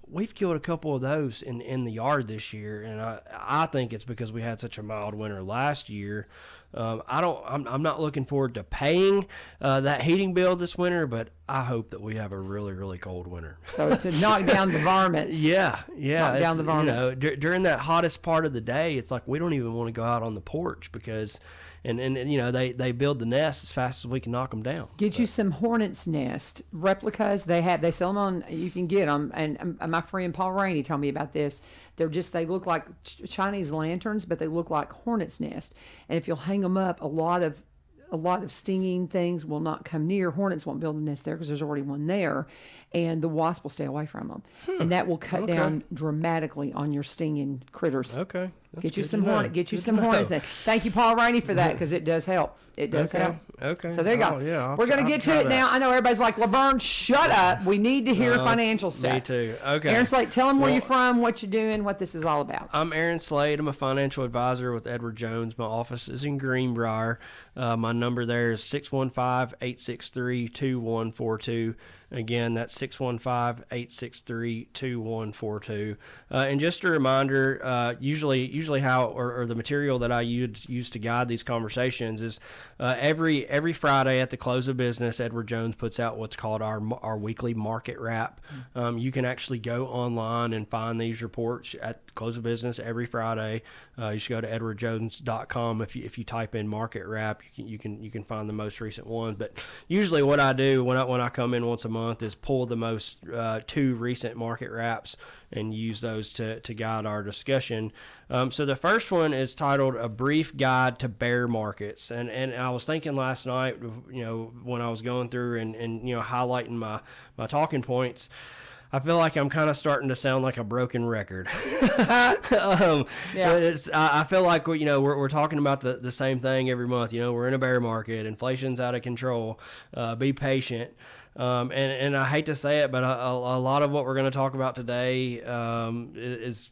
We've killed a couple of those in the yard this year, and I think it's because we had such a mild winter last year. I'm not looking forward to paying that heating bill this winter, but I hope that we have a really, really cold winter. So to knock down the varmints. Yeah. Knock down the varmints. During that hottest part of the day, it's like we don't even want to go out on the porch because, and they build the nest as fast as we can knock them down. Get you some hornet's nest replicas. They sell them on. You can get them. And my friend Paul Rainey told me about this. They look like Chinese lanterns, but they look like hornet's nest. And if you'll hang them up, a lot of stinging things will not come near. Hornets won't build a nest there because there's already one there, and the wasp will stay away from them. And that will cut down dramatically on your stinging critters. Okay. That's Get you good some to know. hornet. Get you Good some to know. hornets. And thank you, Paul Rainey, for that because it does help. It does help. Okay. So there you go. Oh, yeah, We're going to get to it now. I know everybody's like, Laverne, shut up. We need to hear financial stuff. Me too. Okay. Aaron Slate, tell them where Well, you're from, what you're doing, what this is all about. I'm Aaron Slade. I'm a financial advisor with Edward Jones. My office is in Greenbrier. My number there is 615-863-2142. Again, that's 615-863-2142. And just a reminder, usually how or the material that I use to guide these conversations is every Friday at the close of business, Edward Jones puts out what's called our weekly market wrap. You can actually go online and find these reports at the close of business every Friday. You should go to edwardjones.com. If you type in market wrap, you can find the most recent ones. But usually what I do when I come in once a month is pull the most 2 recent market wraps and use those to guide our discussion. So the first one is titled A Brief Guide to Bear Markets. And I was thinking last night, when I was going through and highlighting my talking points, I feel like I'm kind of starting to sound like a broken record. I feel like we're talking about the same thing every month. We're in a bear market. Inflation's out of control. Be patient. And I hate to say it, but a lot of what we're going to talk about today is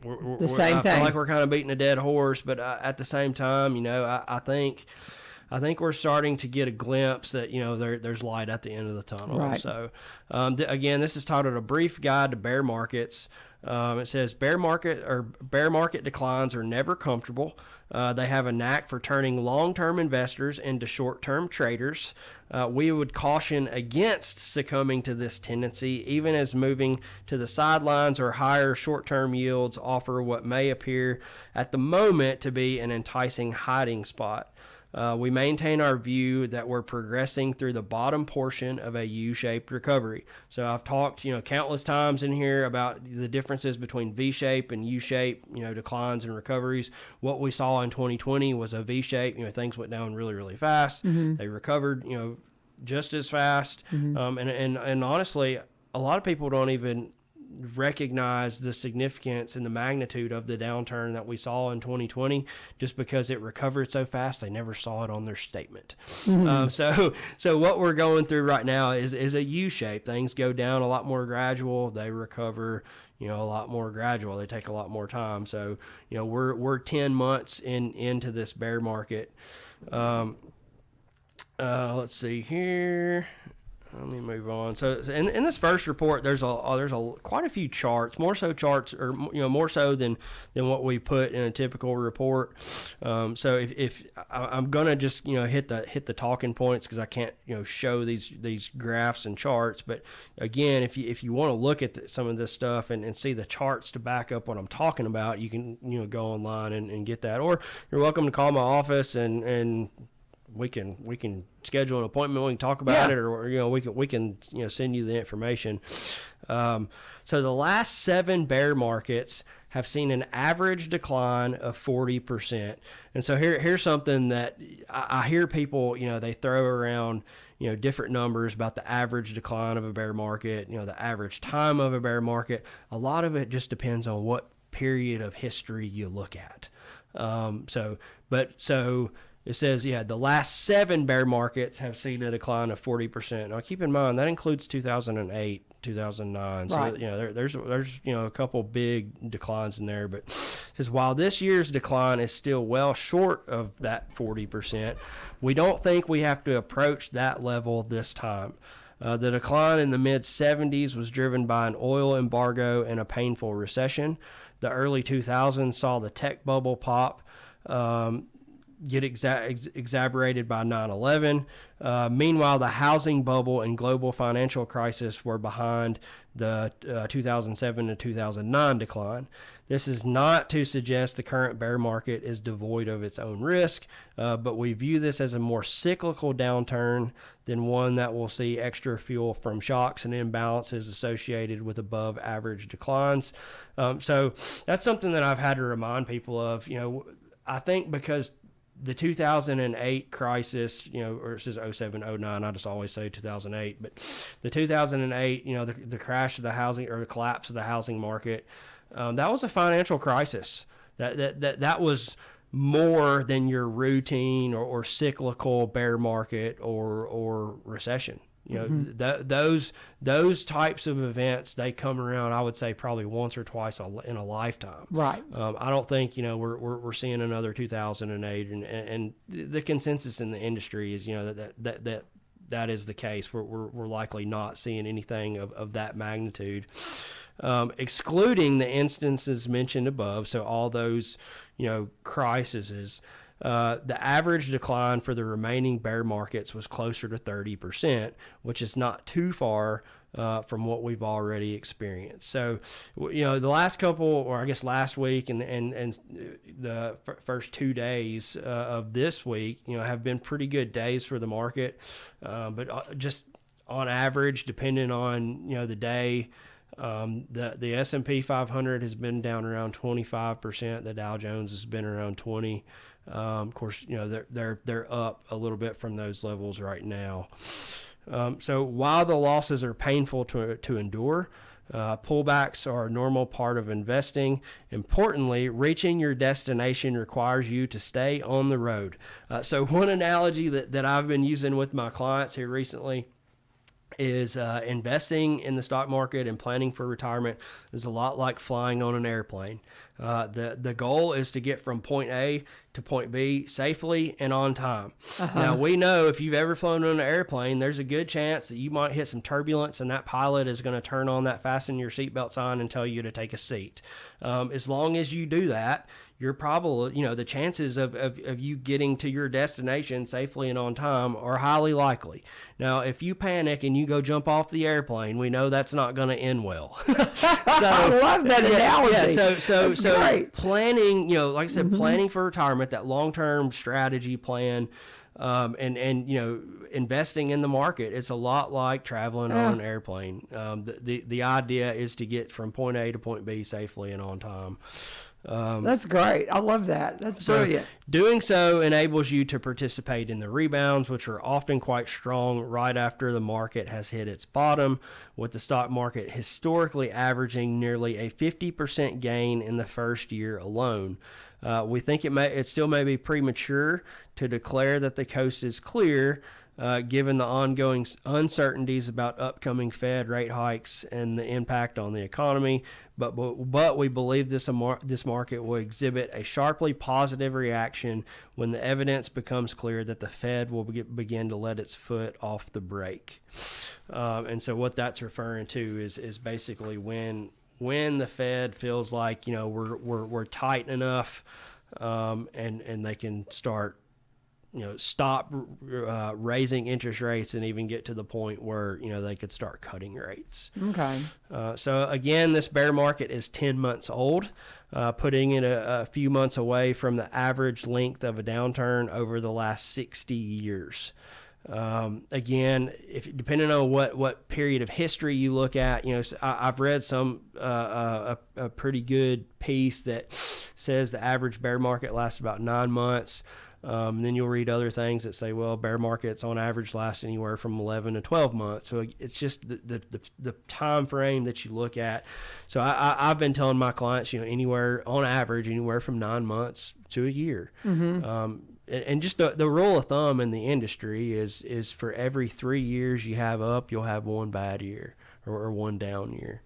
the same I thing. feel like we're kind of beating a dead horse, but at the same time, I think I think we're starting to get a glimpse that, there's light at the end of the tunnel. Right. So, again, this is titled A Brief Guide to Bear Markets. It says bear market declines are never comfortable. They have a knack for turning long-term investors into short-term traders. We would caution against succumbing to this tendency, even as moving to the sidelines or higher short-term yields offer what may appear at the moment to be an enticing hiding spot. We maintain our view that we're progressing through the bottom portion of a U-shaped recovery. So I've talked, countless times in here about the differences between V-shape and U-shape, declines and recoveries. What we saw in 2020 was a V-shape. Things went down really, really fast. They recovered, just as fast. And honestly, a lot of people don't even recognize the significance and the magnitude of the downturn that we saw in 2020 just because it recovered so fast. They never saw it on their statement. So what we're going through right now is a U-shape. Things go down a lot more gradual. They recover a lot more gradual. They take a lot more time. So we're 10 months into this bear market. Let's see here. Let me move on. So in this first report, there's quite a few charts, more so than what we put in a typical report. So if I'm gonna just hit the talking points because I can't show these graphs and charts. But again, if you want to look at some of this stuff and see the charts to back up what I'm talking about, you can go online and get that, or you're welcome to call my office and we can schedule an appointment. We can talk about it, or we can send you the information. So the last 7 bear markets have seen an average decline of 40%. And so here's something that I hear people they throw around different numbers about the average decline of a bear market, the average time of a bear market. A lot of it just depends on what period of history you look at. So it says, the last 7 bear markets have seen a decline of 40%. Now, keep in mind, that includes 2008, 2009. Right. So, there's a couple big declines in there. But it says, while this year's decline is still well short of that 40%, we don't think we have to approach that level this time. The decline in the mid-70s was driven by an oil embargo and a painful recession. The early 2000s saw the tech bubble pop, get exacerbated by 9/11. Meanwhile, the housing bubble and global financial crisis were behind the 2007 to 2009 decline. This is not to suggest the current bear market is devoid of its own risk, but we view this as a more cyclical downturn than one that will see extra fuel from shocks and imbalances associated with above average declines. So that's something that I've had to remind people of. I think because the 2008 crisis, or it says 07, 09, I just always say 2008, but the 2008, the crash of the housing or the collapse of the housing market, that was a financial crisis. That was more than your routine or cyclical bear market or recession. Those types of events, they come around, I would say, probably once or twice in a lifetime. Right. I don't think we're seeing another 2008, and the consensus in the industry is that is the case. We're likely not seeing anything of that magnitude, excluding the instances mentioned above. So all those crises. The average decline for the remaining bear markets was closer to 30%, which is not too far from what we've already experienced. So, the last couple, or I guess last week and the first 2 days of this week, have been pretty good days for the market. But just on average, depending on the day, the S&P 500 has been down around 25%. The Dow Jones has been around 20%. Of course, they're up a little bit from those levels right now. So while the losses are painful to endure, pullbacks are a normal part of investing. Importantly, reaching your destination requires you to stay on the road. So one analogy that I've been using with my clients here recently is investing in the stock market and planning for retirement is a lot like flying on an airplane. The goal is to get from point A to point B safely and on time. Now, we know if you've ever flown on an airplane, there's a good chance that you might hit some turbulence and that pilot is going to turn on that fasten your seatbelt sign and tell you to take a seat. As long as you do that, you're probably, the chances of you getting to your destination safely and on time are highly likely. Now, if you panic and you go jump off the airplane, we know that's not going to end well. I love that analogy. Yeah, so great. planning, like I said, planning for retirement, that long-term strategy plan, and investing in the market, it's a lot like traveling on an airplane. The idea is to get from point A to point B safely and on time. That's great. I love that. That's brilliant. Doing so enables you to participate in the rebounds, which are often quite strong right after the market has hit its bottom, with the stock market historically averaging nearly a 50% gain in the first year alone. We think it still may be premature to declare that the coast is clear, given the ongoing uncertainties about upcoming Fed rate hikes and the impact on the economy. But we believe this market will exhibit a sharply positive reaction when the evidence becomes clear that the Fed will begin to let its foot off the brake. And so what that's referring to is basically when the Fed feels like we're tight enough, and they can start stop raising interest rates and even get to the point where they could start cutting rates. Okay. So again, this bear market is 10 months old, putting it a few months away from the average length of a downturn over the last 60 years. Again, depending on what period of history you look at, I've read a pretty good piece that says the average bear market lasts about 9 months. Then you'll read other things that say, well, bear markets on average last anywhere from 11 to 12 months. So it's just the time frame that you look at. So I've been telling my clients, on average, anywhere from 9 months to a year. Mm-hmm. And just the rule of thumb in the industry is for every 3 years you have up, you'll have one bad year or one down year.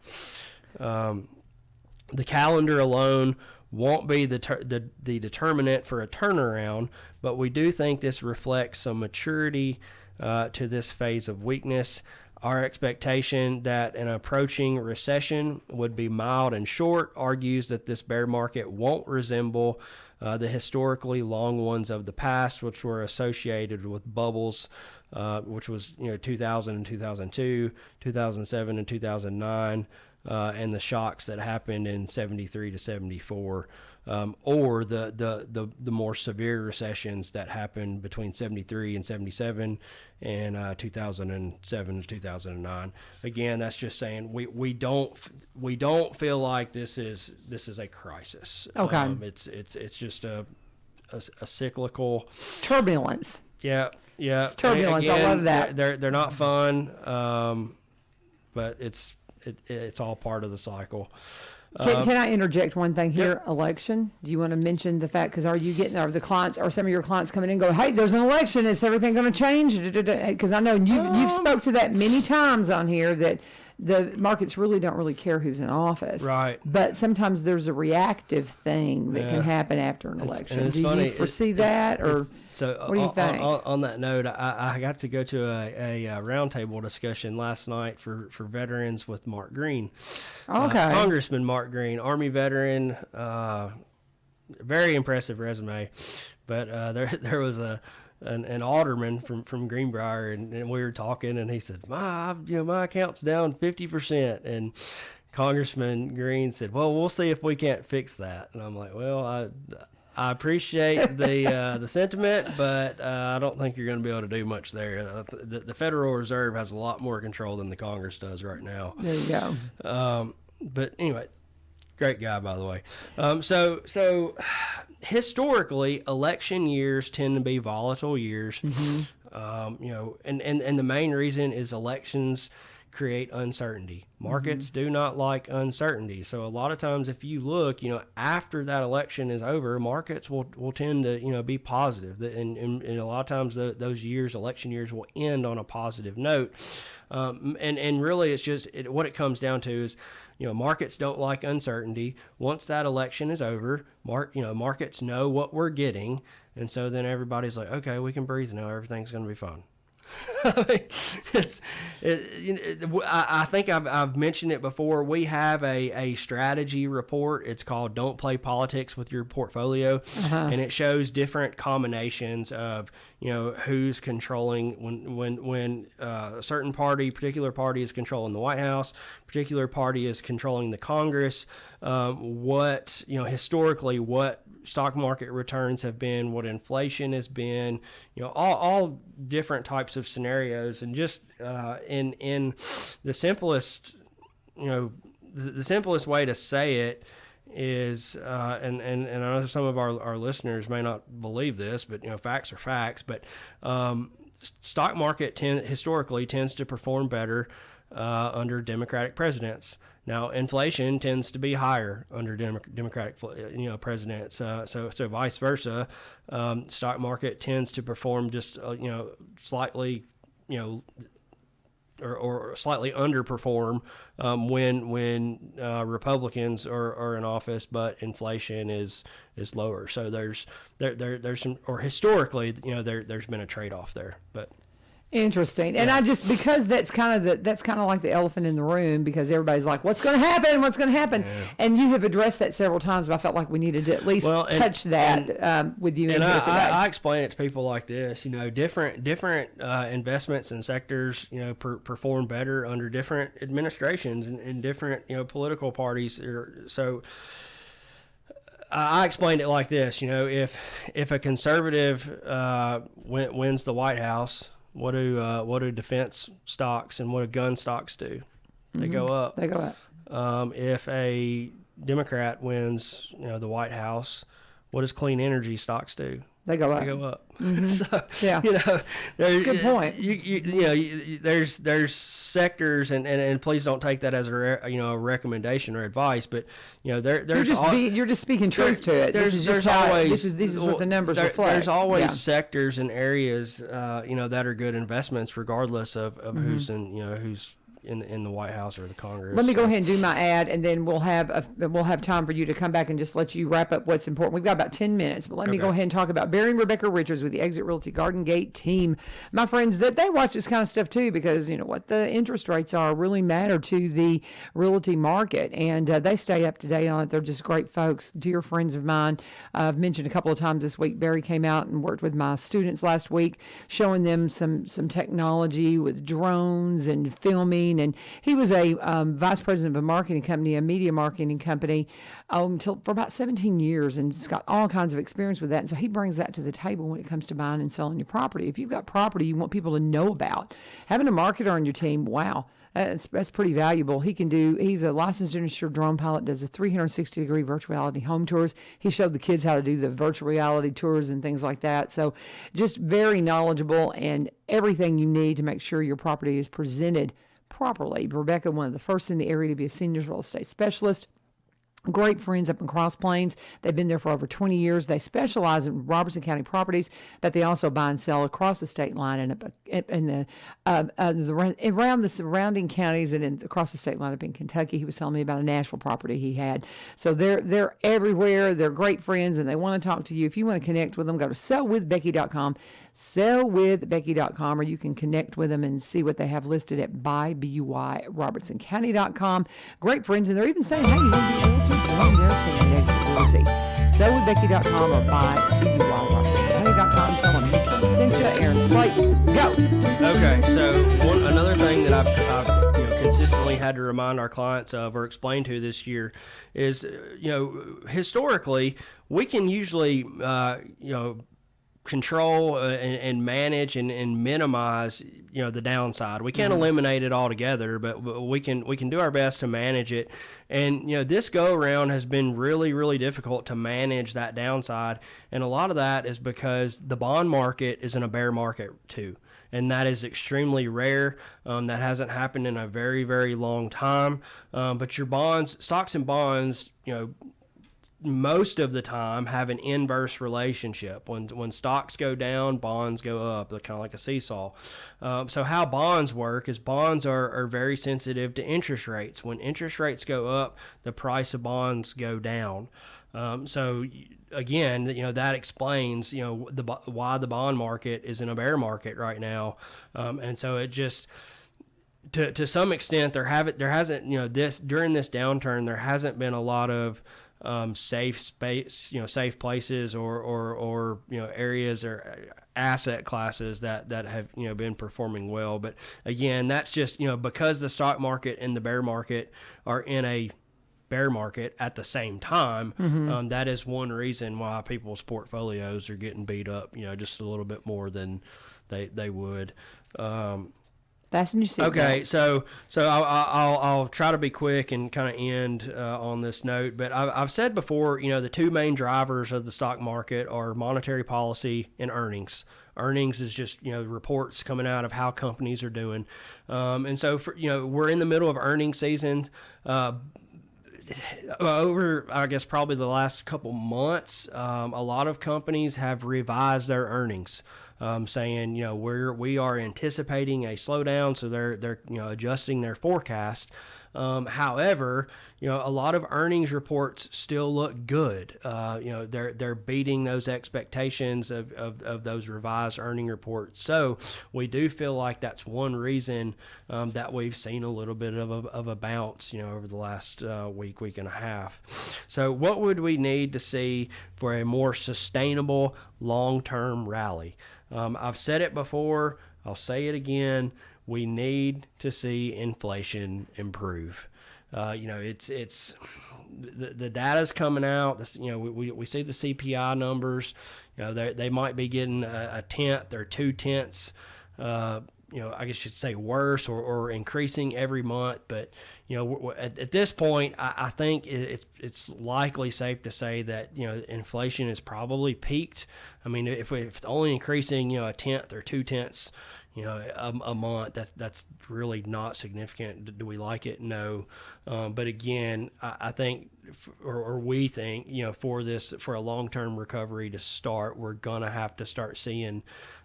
The calendar alone won't be the determinant for a turnaround, but we do think this reflects some maturity to this phase of weakness. Our expectation that an approaching recession would be mild and short argues that this bear market won't resemble the historically long ones of the past, which were associated with bubbles, which was 2000 and 2002, 2007 and 2009. And the shocks that happened in 73 to 74, or the more severe recessions that happened between 73 and 77 and 2007 to 2009. Again, that's just saying we don't feel like this is a crisis. Okay. It's just a cyclical turbulence. Yeah. It's turbulence. Again, I love that. They're not fun, but it's all part of the cycle. Can I interject one thing here? Yep. Election. Do you want to mention the fact? Because are some of your clients coming in and go, hey, there's an election. Is everything going to change? Because I know you've spoke to that many times on here that the markets don't really care who's in office. Right. But sometimes there's a reactive thing that can happen after an election. Do you foresee that? Or what do you think? On that note, I got to go to a roundtable discussion last night for veterans with Mark Green. Okay. Congressman Mark Green, Army veteran, very impressive resume. But there was an alderman from Greenbrier, and we were talking, and he said, my account's down 50%, and Congressman Green said, well, we'll see if we can't fix that. And I'm like, well, I appreciate the sentiment, but I don't think you're going to be able to do much there. The Federal Reserve has a lot more control than the Congress does right now. There you go. But anyway, great guy, by the way. So historically, election years tend to be volatile years. Mm-hmm. And the main reason is elections create uncertainty. Markets do not like uncertainty. So a lot of times if you look, after that election is over, markets will tend to, be positive. And a lot of times those election years will end on a positive note. And really it's just what it comes down to is, markets don't like uncertainty. Once that election is over, markets know what we're getting. And so then everybody's like, okay, we can breathe now. Everything's going to be fine. I think I've mentioned it before. We have a strategy report. It's called "Don't Play Politics with Your Portfolio," and it shows different combinations of who's controlling when a certain particular party is controlling the White House, particular party is controlling the Congress. What historically what stock market returns have been, what inflation has been, all different types of scenarios, and just in the simplest, the simplest way to say it is, and I know some of our listeners may not believe this, but facts are facts. But stock market historically tends to perform better under Democratic presidents. Now, inflation tends to be higher under Democratic, presidents. So vice versa, stock market tends to perform just, slightly, or slightly underperform when Republicans are in office, but inflation is lower. So there's some, or historically, there's been a trade-off there, but. Interesting. And I just, because that's kind of like the elephant in the room, because everybody's like, what's going to happen? What's going to happen? Yeah. And you have addressed that several times, but I felt like we needed to at least touch that with you in here today. I explain it to people like this, different investments and sectors, perform better under different administrations and different, political parties. So I explained it like this, if a conservative wins the White House, what do defense stocks and what do gun stocks do? They go up. They go up. If a Democrat wins, the White House, what does clean energy stocks do? They go up. They go up. Mm-hmm. So yeah, that's a good point. There's sectors, and please don't take that as a recommendation or advice, but there's you're just speaking truth to it. This is what the numbers reflect. There's always sectors and areas that are good investments, regardless of who's in the White House or the Congress. Let me go ahead and do my ad, and then we'll have time for you to come back and just let you wrap up what's important. We've got about 10 minutes, but let me go ahead and talk about Barry and Rebecca Richards with the Exit Realty Garden Gate team. My friends, that they watch this kind of stuff too, because what the interest rates are really matter to the realty market, and they stay up to date on it. They're just great folks, dear friends of mine. I've mentioned a couple of times this week, Barry came out and worked with my students last week, showing them some technology with drones and filming. And he was a vice president of a marketing company, a media marketing company, for about 17 years, and he's got all kinds of experience with that. And so he brings that to the table when it comes to buying and selling your property. If you've got property you want people to know about, having a marketer on your team, wow, that's pretty valuable. He's a licensed industry drone pilot, does a 360-degree virtual reality home tours. He showed the kids how to do the virtual reality tours and things like that. So just very knowledgeable, and everything you need to make sure your property is presented properly. Rebecca, one of the first in the area to be a senior real estate specialist. Great friends up in Cross Plains. They've been there for over 20 years. They specialize in Robertson County properties, but they also buy and sell across the state line and around the surrounding counties and across the state line up in Kentucky. He was telling me about a Nashville property he had. So they're everywhere. They're great friends, and they want to talk to you. If you want to connect with them, go to sellwithbecky.com, sellwithbecky.com, or you can connect with them and see what they have listed at BuyBuy.RobertsonCounty.com. Great friends, and they're even saying, hey, you want to be able to join their team at Exit Realty. Sellwithbecky.com or BuyBuy.RobertsonCounty.com. Tell them you sent you, Aaron Slate. Go. Okay, so another thing that I've consistently had to remind our clients of or explain to this year is, historically, we can usually, control and manage and minimize, the downside. We can't eliminate it altogether, but we can do our best to manage it. And this go around has been really, really difficult to manage that downside, and a lot of that is because the bond market is in a bear market too, and that is extremely rare. That hasn't happened in a very, very long time. But your bonds, stocks and bonds, most of the time have an inverse relationship. When stocks go down, bonds go up. They're kind of like a seesaw. So how bonds work is bonds are very sensitive to interest rates. When interest rates go up, the price of bonds go down. So again, that explains why the bond market is in a bear market right now. And so it just to some extent there hasn't during this downturn there hasn't been a lot of safe space, safe places or areas or asset classes that have, been performing well. But again, that's just, because the stock market and the bear market are in a bear market at the same time. That is one reason why people's portfolios are getting beat up, just a little bit more than they would. That's interesting. Okay, so I'll try to be quick and kind of end on this note. But I've said before, the two main drivers of the stock market are monetary policy and earnings. Earnings is just reports coming out of how companies are doing, and so we're in the middle of earnings seasons. Over, I guess, probably the last couple months, a lot of companies have revised their earnings, saying, we are anticipating a slowdown, so they're adjusting their forecast. However, a lot of earnings reports still look good. They're beating those expectations of those revised earning reports. So we do feel like that's one reason that we've seen a little bit of a bounce, over the last week and a half. So what would we need to see for a more sustainable long-term rally? I've said it before. I'll say it again. We need to see inflation improve. It's the data's coming out. We see the CPI numbers. They might be getting a tenth or 2/10. I guess you'd say worse or increasing every month. But at this point, I think it's likely safe to say that inflation is probably peaked. I mean, if it's only increasing a tenth or 2/10. A month, that's really not significant. Do we like it? No. But again, I think, or we think, for a long-term recovery to start, we're going to have to start seeing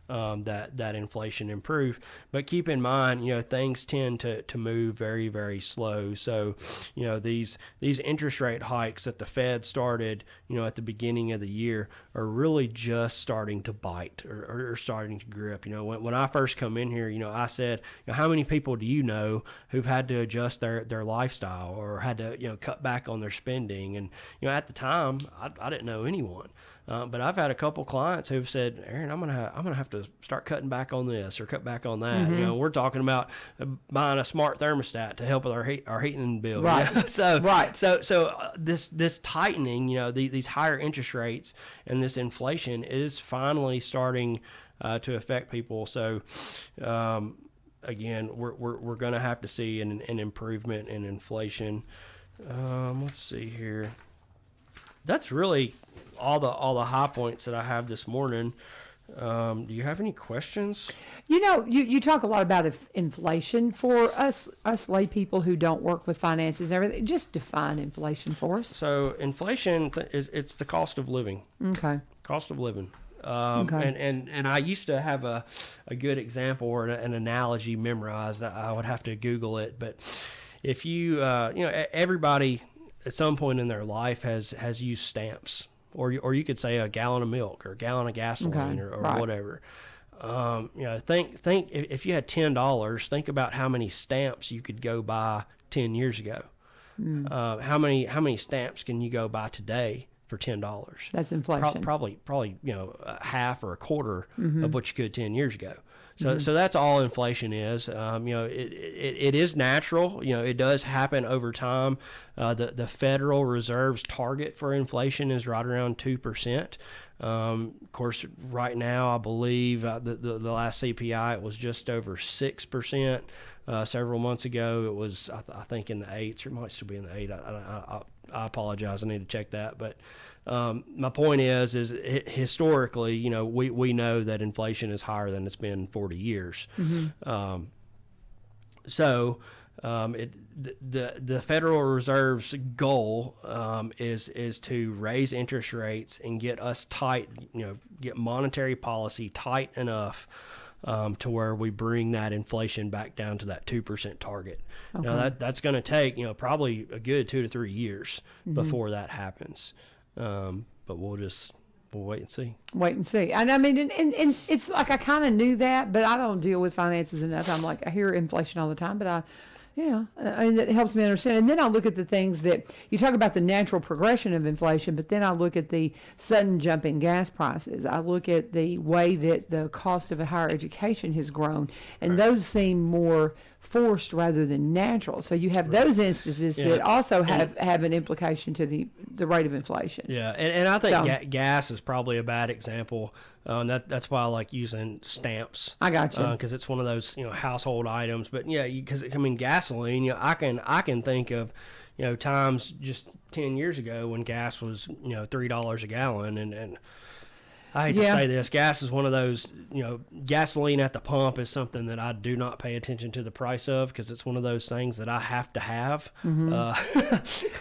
that inflation improve. But keep in mind, things tend to move very, very slow. So, these interest rate hikes that the Fed started, at the beginning of the year are really just starting to bite or starting to grip. When I first come in here, I said, how many people do you know who've had to adjust their lifestyle or had to, cut back on their spending? And, at the time, I didn't know anyone. But I've had a couple clients who've said, Aaron, I'm gonna have to start cutting back on this or cut back on that. We're talking about buying a smart thermostat to help with our heating bill. Right. So this tightening, these higher interest rates and this inflation is finally starting to affect people. So again, we're going to have to see an improvement in inflation. Let's see here. That's really all the high points that I have this morning. Do you have any questions? You talk a lot about inflation. For us lay people who don't work with finances and everything, just define inflation for us. So inflation it's the cost of living. Okay. Cost of living. Okay. And I used to have a good example or an analogy memorized. I would have to Google it, but if you everybody at some point in their life has used stamps, or you could say a gallon of milk or a gallon of gasoline, or right. whatever. Think if you had $10, think about how many stamps you could go buy 10 years ago. How many stamps can you go buy today for $10? That's inflation. Probably a half or a quarter of what you could 10 years ago. So that's all inflation is. It is natural. It does happen over time. The Federal Reserve's target for inflation is right around 2%. Of course, right now, I believe the last CPI, it was just over 6%. Several months ago, it was, I think, in the 8s, or it might still be in the 8. I apologize. I need to check that. But my point is historically, we know that inflation is higher than it's been in 40 years. The Federal Reserve's goal is to raise interest rates and get us tight, get monetary policy tight enough to where we bring that inflation back down to that 2% target. Okay. Now that's going to take probably a good 2 to 3 years before that happens. But we'll wait and see. Wait and see. And I mean, and it's like I kind of knew that, but I don't deal with finances enough. I'm like, I hear inflation all the time, but it helps me understand. And then I look at the things that you talk about, the natural progression of inflation, but then I look at the sudden jump in gas prices. I look at the way that the cost of a higher education has grown, and those seem more forced rather than natural. So you have those instances that also have an implication to the rate of inflation. Yeah, and I think gas is probably a bad example. That's why I like using stamps. I got you. Because it's one of those household items. But because gasoline, I can think of times just 10 years ago when gas was $3 a gallon, and I hate to say this, gas is one of those, gasoline at the pump is something that I do not pay attention to the price of, because it's one of those things that I have to have. Well,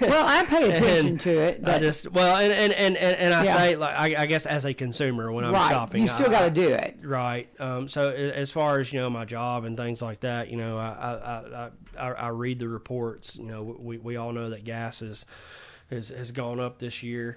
I pay attention to it. But I just, say, like, I guess as a consumer when I'm shopping. You still got to do it. Right. So as far as, my job and things like that, I read the reports. We all know that gas has gone up this year.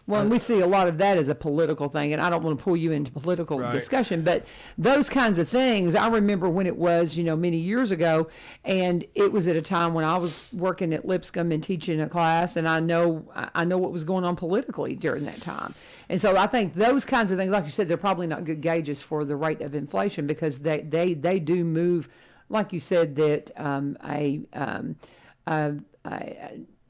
Well, and we see a lot of that as a political thing, and I don't want to pull you into political discussion, but those kinds of things, I remember when it was, many years ago, and it was at a time when I was working at Lipscomb and teaching a class, and I know what was going on politically during that time. And so I think those kinds of things, like you said, they're probably not good gauges for the rate of inflation, because they do move, like you said, that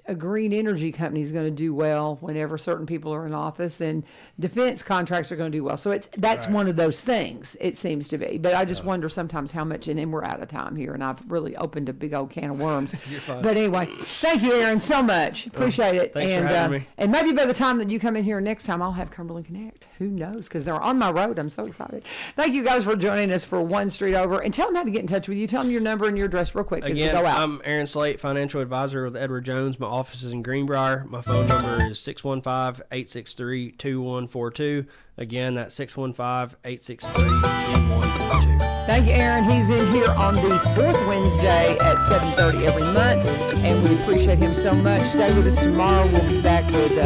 a green energy company is going to do well whenever certain people are in office, and defense contracts are going to do well. So that's one of those things, it seems to be. But I just wonder sometimes how much, and then we're out of time here, and I've really opened a big old can of worms. You're fine. But anyway, thank you, Aaron, so much. Appreciate it. Thanks for having me. And maybe by the time that you come in here next time, I'll have Cumberland Connect. Who knows? Because they're on my road. I'm so excited. Thank you guys for joining us for One Street Over. And tell them how to get in touch with you. Tell them your number and your address real quick as we go out. I'm Aaron Slate, financial advisor with Edward Jones. My office is in Greenbrier. My phone number is 615-863-2142. Again, that's 615-863-2142. Thank you, Aaron. He's in here on the fourth Wednesday at 7:30 every month, and we appreciate him so much. Stay with us tomorrow. We'll be back with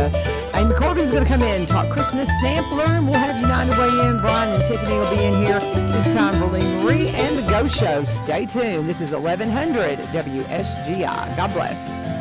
Amy Corbin's going to come in and talk Christmas sampler, and we'll have United weigh in. Brian and Tiffany will be in here. It's time for Lee Marie and the Ghost Show. Stay tuned. This is 1100 WSGI. God bless.